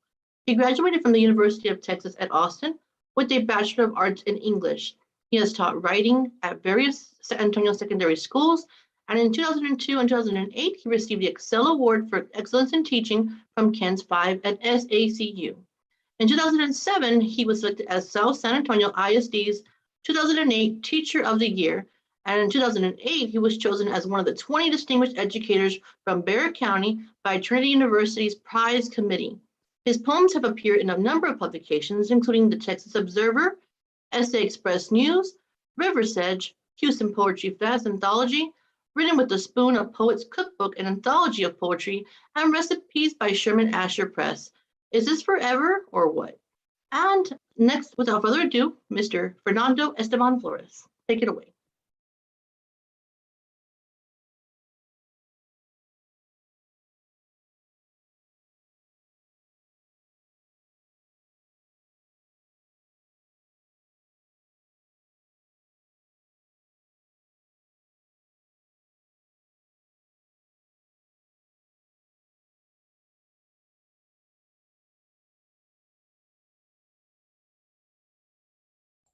He graduated from the University of Texas at Austin with a Bachelor of Arts in English. He has taught writing at various San Antonio secondary schools, and in 2002 and 2008, he received the Excel Award for Excellence in Teaching from KENS 5 at SACU. In 2007, he was selected as South San Antonio ISD's 2008 Teacher of the Year, and in 2008, he was chosen as one of the 20 distinguished educators from Barrett County by Trinity University's Prize Committee. His poems have appeared in a number of publications, including the Texas Observer, Essay Express News, River's Edge, Houston Poetry Fest Anthology, Written with the Spoon, a Poet's Cookbook, an anthology of poetry, and recipes by Sherman Asher Press. Is this forever or what? And next, without further ado, Mr. Fernando Esteban Flores. Take it away.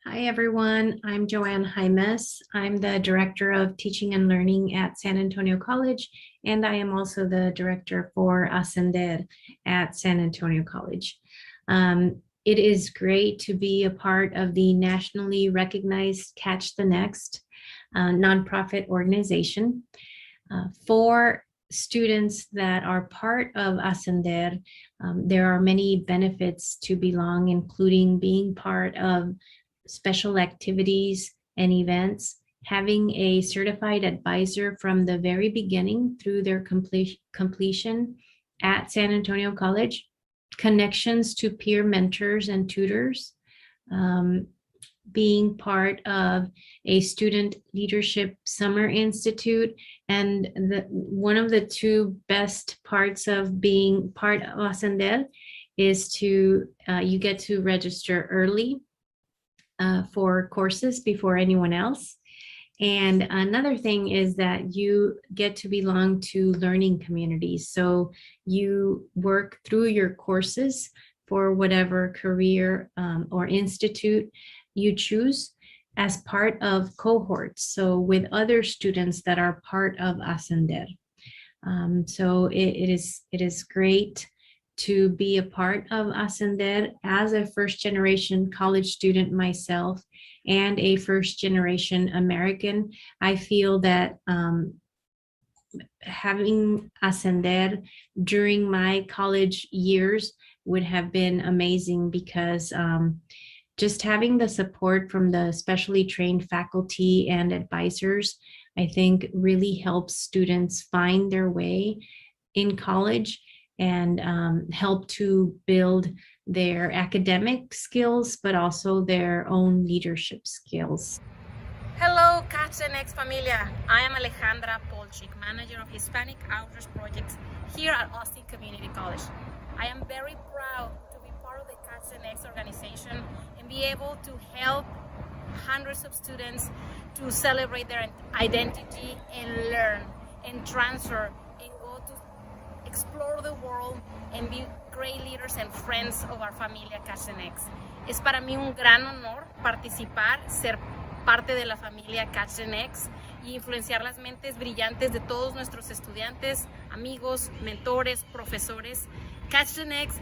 Hi, everyone. I'm Joanne Jaimes. I'm the Director of Teaching and Learning at San Antonio College, and I am also the Director for Ascender at San Antonio College. It is great to be a part of the nationally recognized Catch the Next nonprofit organization. For students that are part of Ascender, there are many benefits to belong, including being part of special activities and events, having a certified advisor from the very beginning through their completion at San Antonio College, connections to peer mentors and tutors, being part of a student leadership summer institute. And one of the two best parts of being part of Ascender is to, you get to register early for courses before anyone else. And another thing is that you get to belong to learning communities. So you work through your courses for whatever career or institute you choose as part of cohorts. So with other students that are part of Ascender. So it is great to be a part of Ascender as a first generation college student myself and a first generation American. I feel that having Ascender during my college years would have been amazing, because just having the support from the specially trained faculty and advisors, I think really helps students find their way in college and help to build their academic skills, but also their own leadership skills. Hello, Catch the Next Familia. I am Alejandra Polczyk, manager of Hispanic Outreach Projects here at Austin Community College. I am very proud to be part of the Catch the Next organization and be able to help hundreds of students to celebrate their identity and learn and transfer and go to explore the world and be great leaders and friends of our familia Catch the Next. Es para mí un gran honor participar, ser parte de la familia Catch the Next y influenciar las mentes brillantes de todos nuestros estudiantes, amigos, mentores, profesores. Catch the Next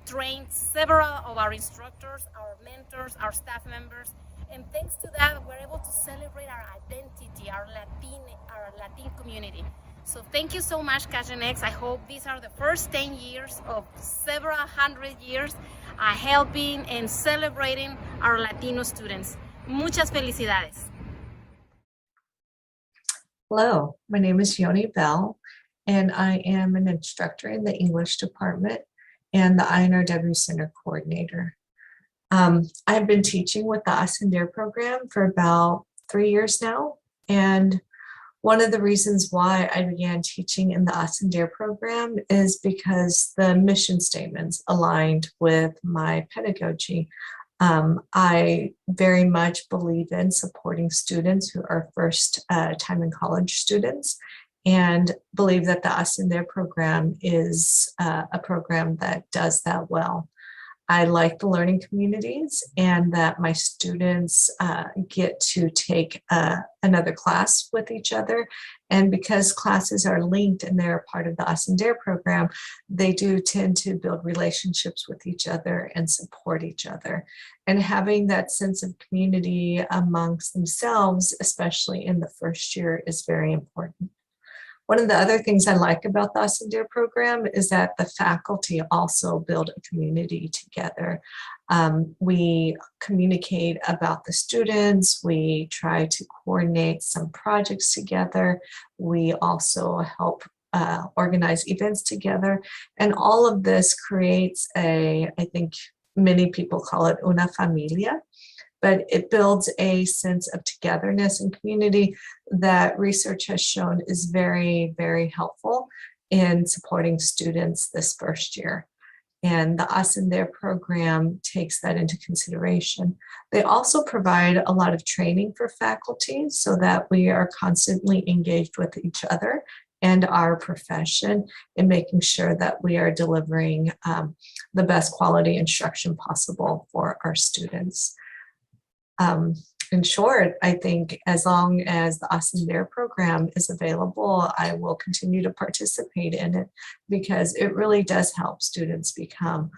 trained several of our instructors, our mentors, our staff members, and thanks to that, we're able to celebrate our identity, our Latin community. So thank you so much, Catch the Next. I hope these are the first 10 years of several hundred years helping and celebrating our Latino students. Muchas felicidades. Hello, my name is Yoni Bell, and I am an instructor in the English department and the INRW Center coordinator. I've been teaching with the Ascender program for about 3 years now, and one of the reasons why I began teaching in the Ascender program is because the mission statements aligned with my pedagogy. I very much believe in supporting students who are first time in college students, and believe that the Ascender program is a program that does that well. I like the learning communities and that my students get to take another class with each other. And because classes are linked and they're part of the Ascender program, they do tend to build relationships with each other and support each other. And having that sense of community amongst themselves, especially in the first year, is very important. One of the other things I like about the Ascender program is that the faculty also build a community together. We communicate about the students. We try to coordinate some projects together. We also help organize events together. And all of this creates I think many people call it una familia, but it builds a sense of togetherness and community that research has shown is very, very helpful in supporting students this first year. And the Ascender program takes that into consideration. They also provide a lot of training for faculty so that we are constantly engaged with each other and our profession in making sure that we are delivering the best quality instruction possible for our students. In short, I think as long as the Ascender program is available, I will continue to participate in it because it really does help students become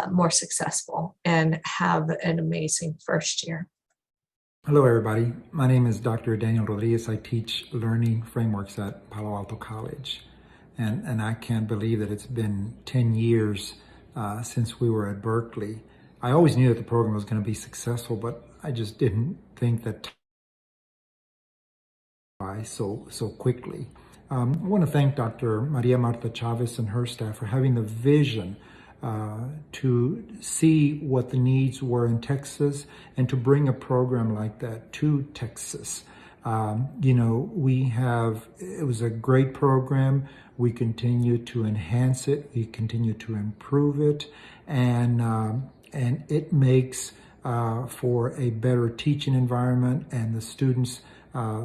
more successful and have an amazing first year. Hello, everybody. My name is Dr. Daniel Rodriguez. I teach learning frameworks at Palo Alto College. And I can't believe that it's been 10 years since we were at Berkeley. I always knew that the program was going to be successful, but I just didn't think that so quickly. I want to thank Dr. Maria Marta Chavez and her staff for having the vision to see what the needs were in Texas and to bring a program like that to Texas. You know, it was a great program. We continue to enhance it. We continue to improve it. And it makes for a better teaching environment, and the students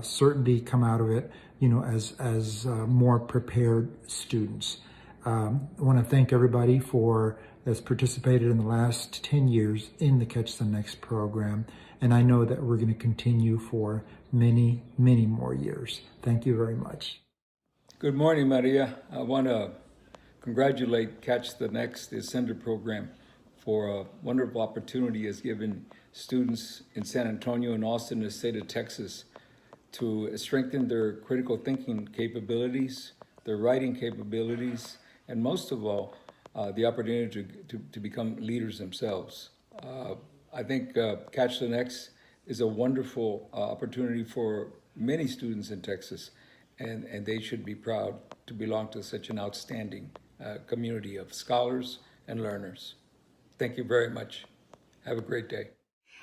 certainly come out of it, you know, as more prepared students. I want to thank everybody that's participated in the last 10 years in the Catch the Next program. And I know that we're going to continue for many, many more years. Thank you very much. Good morning, Maria. I want to congratulate Catch the Next, the Ascender program, for a wonderful opportunity it's given students in San Antonio and Austin, the state of Texas, to strengthen their critical thinking capabilities, their writing capabilities, and most of all, the opportunity to become leaders themselves. I think Catch the Next is a wonderful opportunity for many students in Texas, and they should be proud to belong to such an outstanding community of scholars and learners. Thank you very much. Have a great day.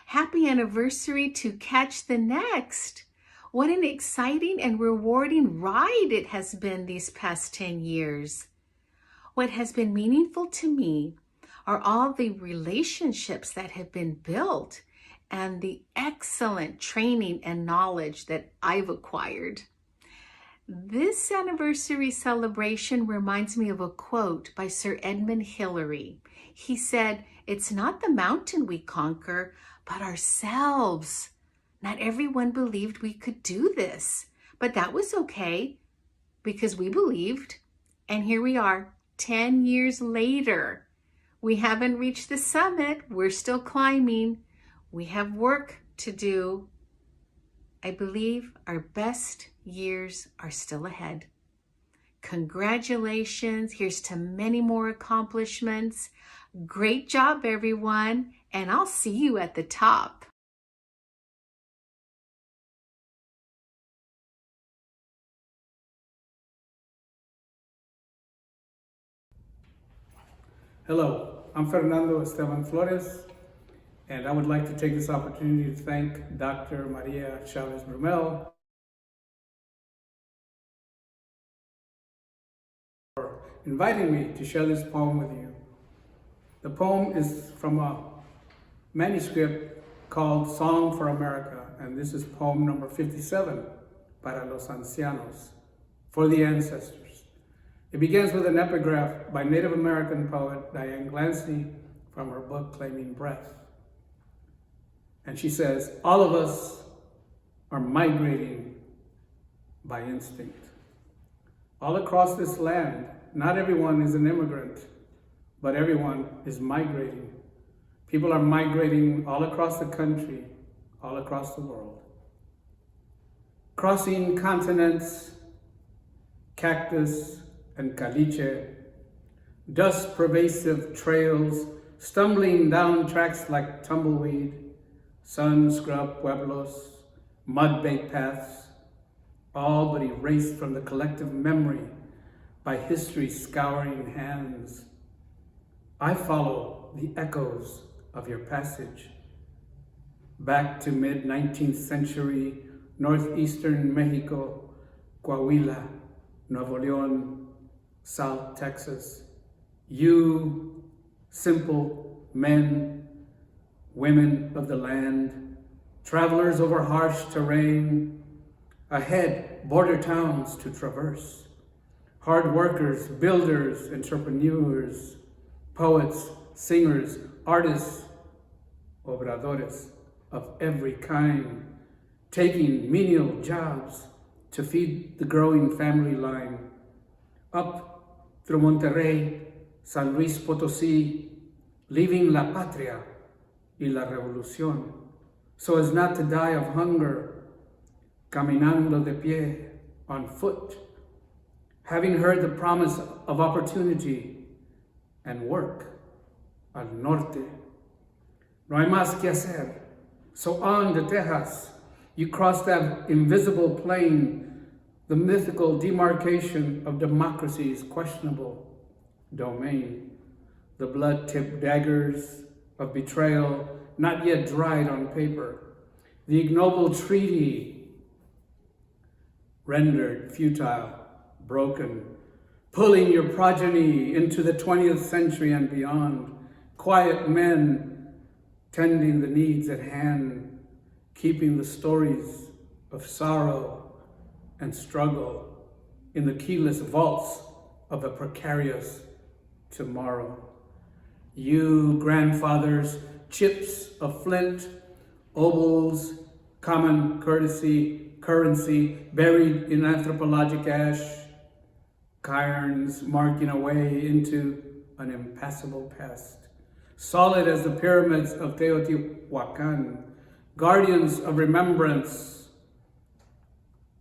Happy anniversary to Catch the Next. What an exciting and rewarding ride it has been these past 10 years. What has been meaningful to me are all the relationships that have been built and the excellent training and knowledge that I've acquired. This anniversary celebration reminds me of a quote by Sir Edmund Hillary. He said, "It's not the mountain we conquer, but ourselves." Not everyone believed we could do this, but that was okay because we believed. And here we are, 10 years later. We haven't reached the summit. We're still climbing. We have work to do. I believe our best years are still ahead. Congratulations. Here's to many more accomplishments. Great job, everyone. And I'll see you at the top. Hello, I'm Fernando Estevan Flores, and I would like to take this opportunity to thank Dr. Maria Chavez Brumel for inviting me to share this poem with you. The poem is from a manuscript called Song for America, and this is poem number 57, Para los Ancianos, for the ancestors. It begins with an epigraph by Native American poet Diane Glancy from her book, Claiming Breath. And she says, all of us are migrating by instinct. All across this land, not everyone is an immigrant, but everyone is migrating. People are migrating all across the country, all across the world. Crossing continents, cactus, and caliche, dust-pervasive trails, stumbling down tracks like tumbleweed, sun-scrubbed pueblos, mud-baked paths, all but erased from the collective memory by history's scouring hands. I follow the echoes of your passage, back to mid-19th century, northeastern Mexico, Coahuila, Nuevo León, South Texas. You, simple men, women of the land, travelers over harsh terrain, ahead border towns to traverse, hard workers, builders, entrepreneurs, poets, singers, artists, obradores of every kind, taking menial jobs to feed the growing family line, up through Monterrey, San Luis Potosí, leaving La Patria y la Revolución, so as not to die of hunger, caminando de pie, on foot, having heard the promise of opportunity and work, al norte. No hay más que hacer. So on to Texas, you cross that invisible plain, the mythical demarcation of democracy's questionable domain. the blood-tipped daggers of betrayal not yet dried on paper, the ignoble treaty rendered futile, broken, pulling your progeny into the 20th century and beyond, quiet men tending the needs at hand, keeping the stories of sorrow and struggle in the keyless vaults of a precarious tomorrow. You, grandfathers, chips of flint, obols, common currency buried in anthropologic ash, cairns marking a way into an impassable past, solid as the pyramids of Teotihuacan, guardians of remembrance,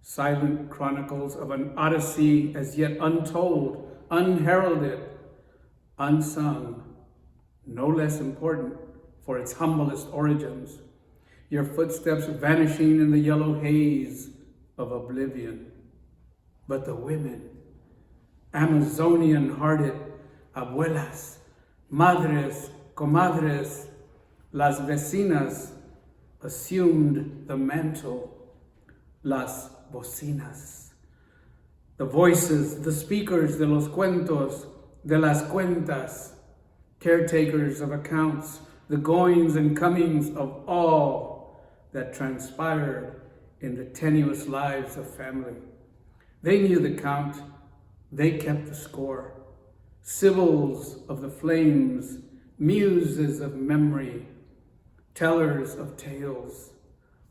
silent chronicles of an odyssey as yet untold, unheralded, unsung, no less important for its humblest origins, your footsteps vanishing in the yellow haze of oblivion. But the women, Amazonian-hearted abuelas, madres, comadres, las vecinas, assumed the mantle, las bocinas. The voices, the speakers de los cuentos, de las cuentas, caretakers of accounts, the goings and comings of all that transpired in the tenuous lives of family. They knew the count, they kept the score. Sibyls of the flames, muses of memory, tellers of tales,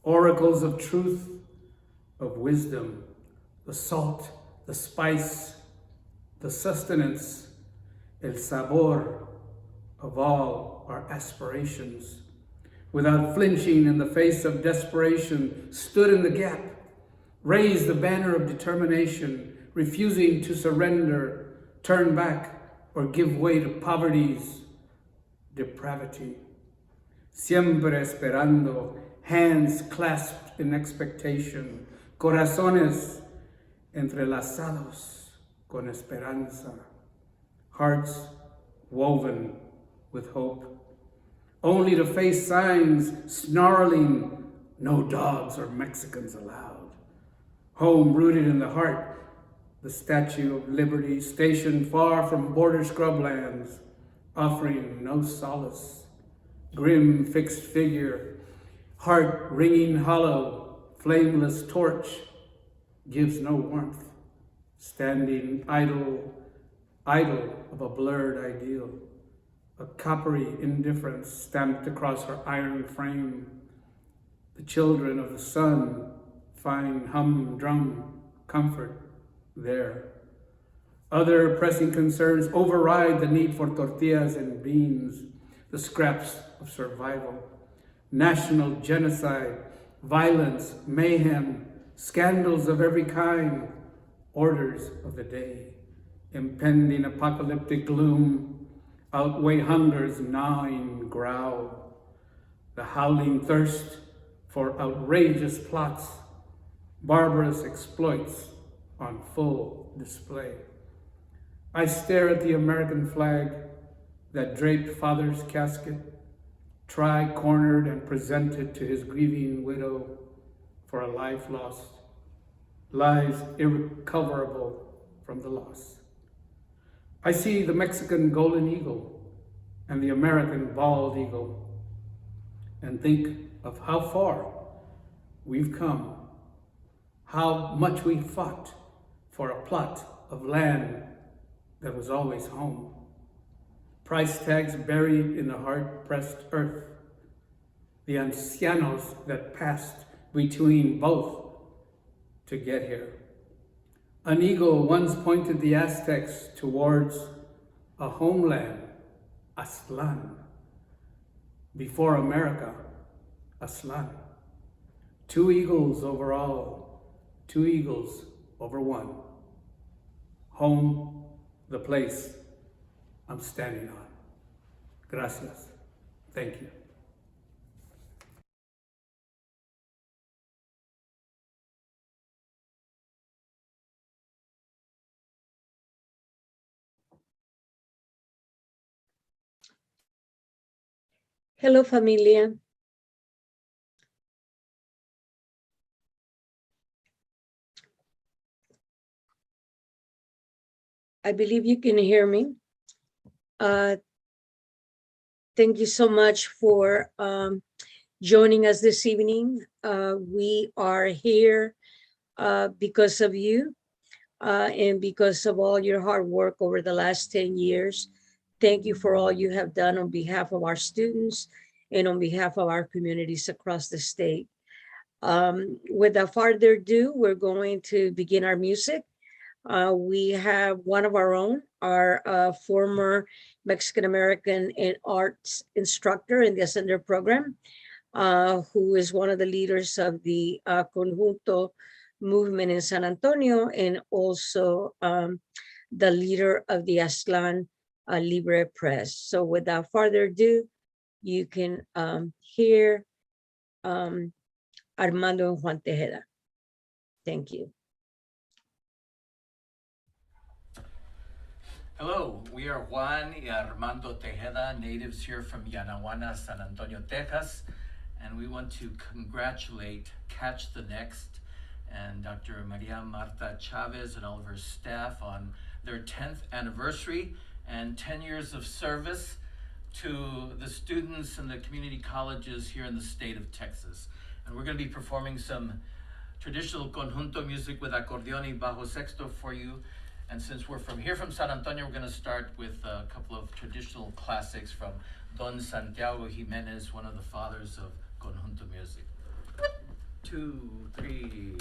oracles of truth, of wisdom, the salt, the spice, the sustenance, el sabor of all our aspirations. Without flinching in the face of desperation, stood in the gap, raised the banner of determination, refusing to surrender, turn back, or give way to poverty's depravity. Siempre esperando, hands clasped in expectation, corazones entrelazados con esperanza, hearts woven with hope, only to face signs snarling, no dogs or Mexicans allowed. Home rooted in the heart, the Statue of Liberty stationed far from border scrublands, offering no solace. Grim fixed figure, heart ringing hollow, flameless torch, gives no warmth, standing idle of a blurred ideal. A coppery indifference stamped across her iron frame. The children of the sun find humdrum comfort there. Other pressing concerns override the need for tortillas and beans, the scraps of survival. National genocide, violence, mayhem, scandals of every kind, orders of the day. Impending apocalyptic gloom outweigh hunger's gnawing growl, the howling thirst for outrageous plots, barbarous exploits on full display. I stare at the American flag that draped father's casket, tri-cornered and presented to his grieving widow for a life lost, lives irrecoverable from the loss. I see the Mexican golden eagle and the American bald eagle and think of how far we've come, how much we fought for a plot of land that was always home. Price tags buried in the hard-pressed earth, the ancianos that passed between both to get here. An eagle once pointed the Aztecs towards a homeland, Aztlan. Before America, Aztlan. Two eagles over all, two eagles over one. Home, the place I'm standing on. Gracias. Thank you. Hello, familia. I believe you can hear me. Thank you so much for joining us this evening. We are here because of you and because of all your hard work over the last 10 years. Thank you for all you have done on behalf of our students and on behalf of our communities across the state. Without further ado, we're going to begin our music. We have one of our own, our former Mexican-American and arts instructor in the Ascender program, who is one of the leaders of the Conjunto movement in San Antonio and also the leader of the Aztlán Libre Press. So without further ado, you can hear Armando and Juan Tejeda. Thank you. Hello, we are Juan y Armando Tejeda, natives here from Yanaguana, San Antonio, Texas, and we want to congratulate Catch the Next and Dr. Maria Marta Chavez and all of her staff on their 10th anniversary and 10 years of service to the students and the community colleges here in the state of Texas. And we're going to be performing some traditional conjunto music with acordeon y bajo sexto for you. And since we're from San Antonio, we're going to start with a couple of traditional classics from Don Santiago Jimenez, one of the fathers of conjunto music. 2, 3.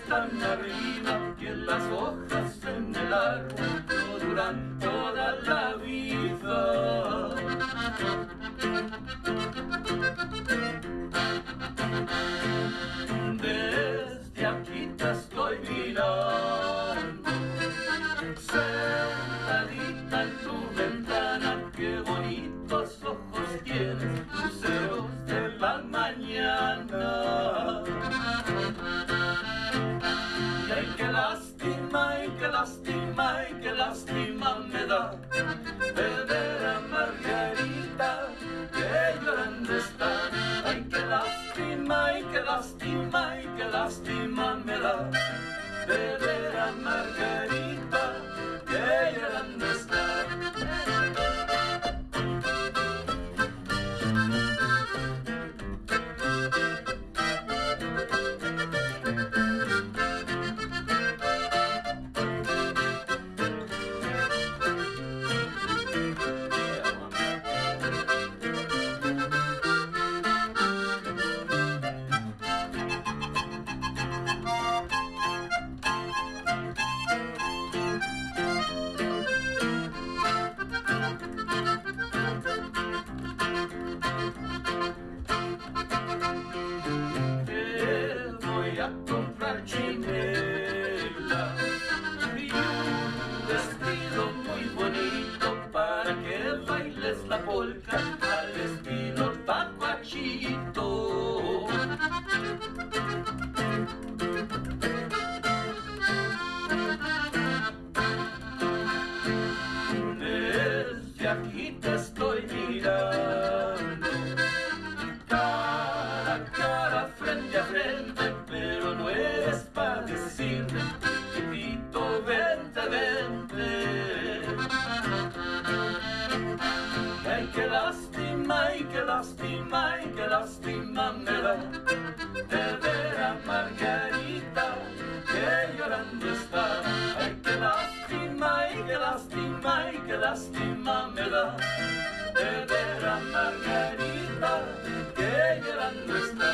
Tan arriba que las hojas en el árbol no duran toda la vida. Desde aquí te estoy mirando, sentadita en tu ventana, qué bonitos ojos tienes, luceros de la mañana. la polka al estilo tacuachito. Desde aquí te estoy mirando, cara a cara, frente a frente, pero no eres para decirme, chiquito, vente, vente. Ay, qué lástima, ay, qué lástima, ay, qué lástima me da de ver a Margarita que llorando está. Ay, qué lástima, ay, qué lástima, ay, qué lástima me da de ver a Margarita que llorando está.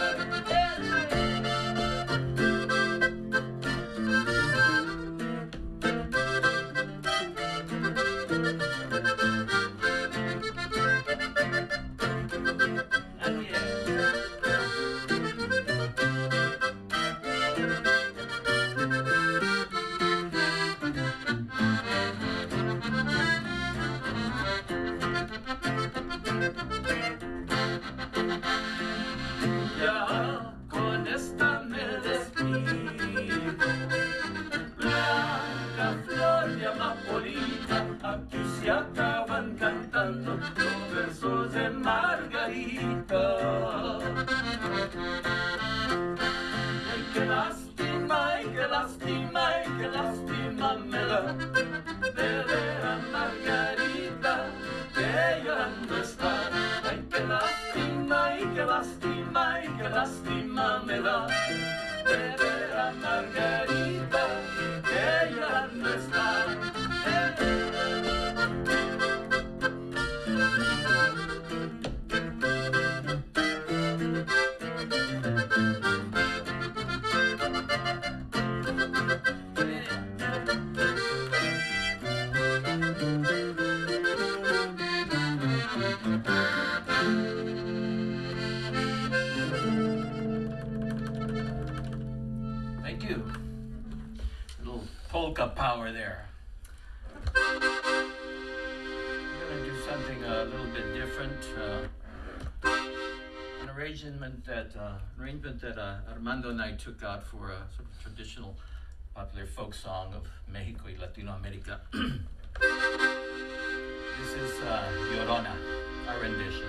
Ya con esta me despido, blanca flor de amapolita, aquí se acaban cantando los versos de Margarita. Ay, qué lástima, ay, qué lástima, ay, qué lástima me da de ver a Margarita que llorando está. Ay, qué lástima, ay, qué lástima, ay, qué lástima me da de ver a Margarita que llorando está. Thank you. Little polka power there. I'm gonna do something a little bit different. An arrangement that Armando and I took out for a sort of traditional, popular folk song of Mexico y Latino America. This is Llorona, our rendition.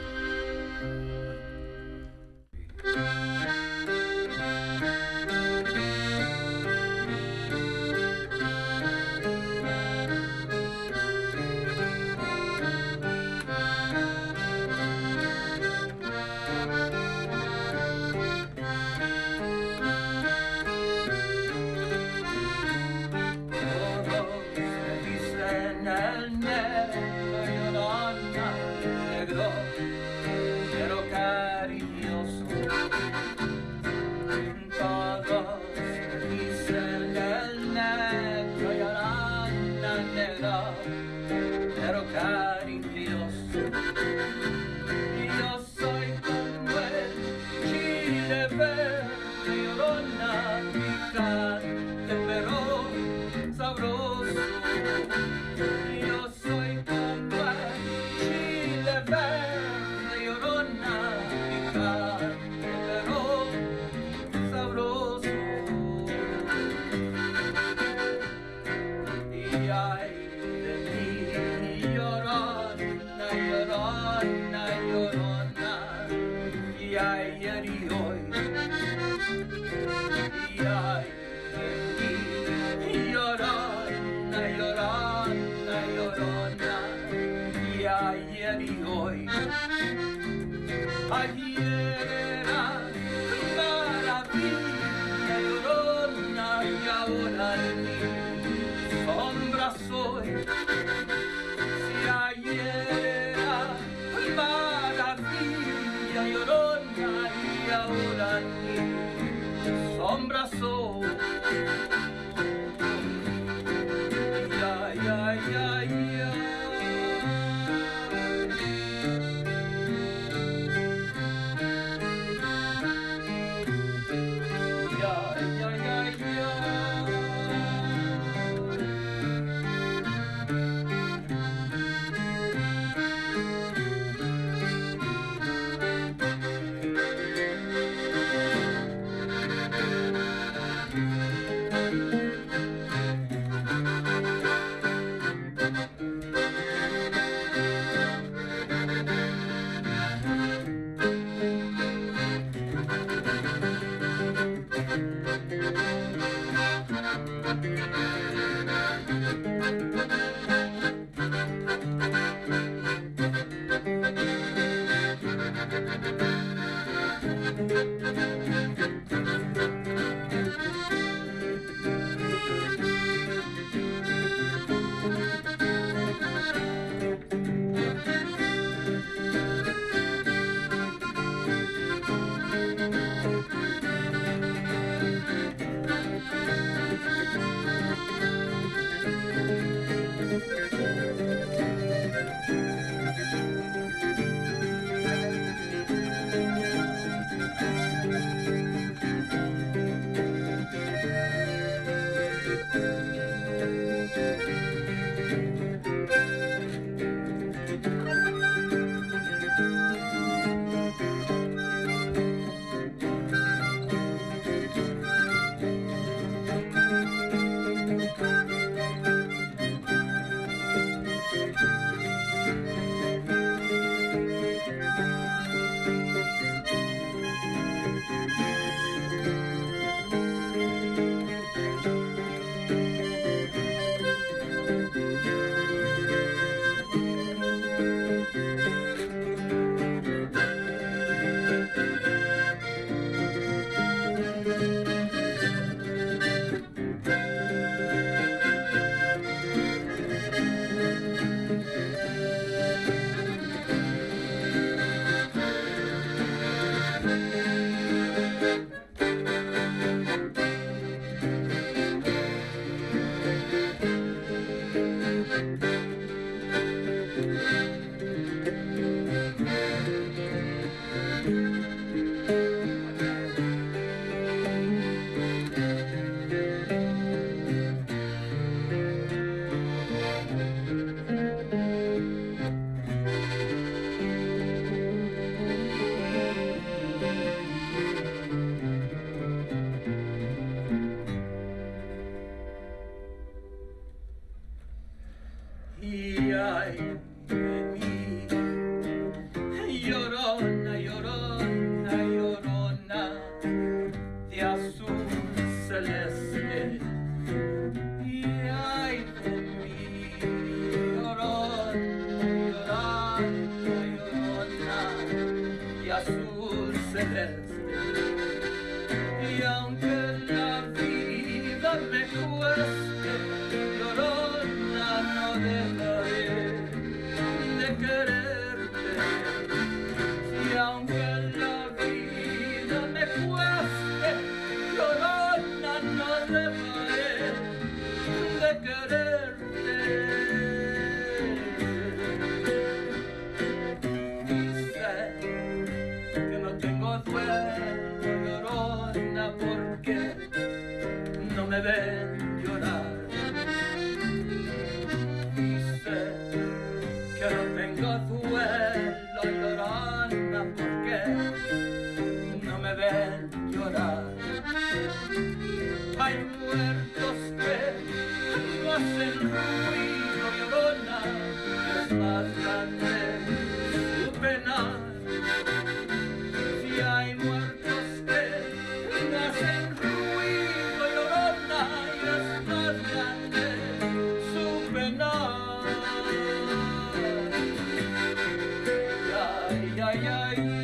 ay, ay, ay.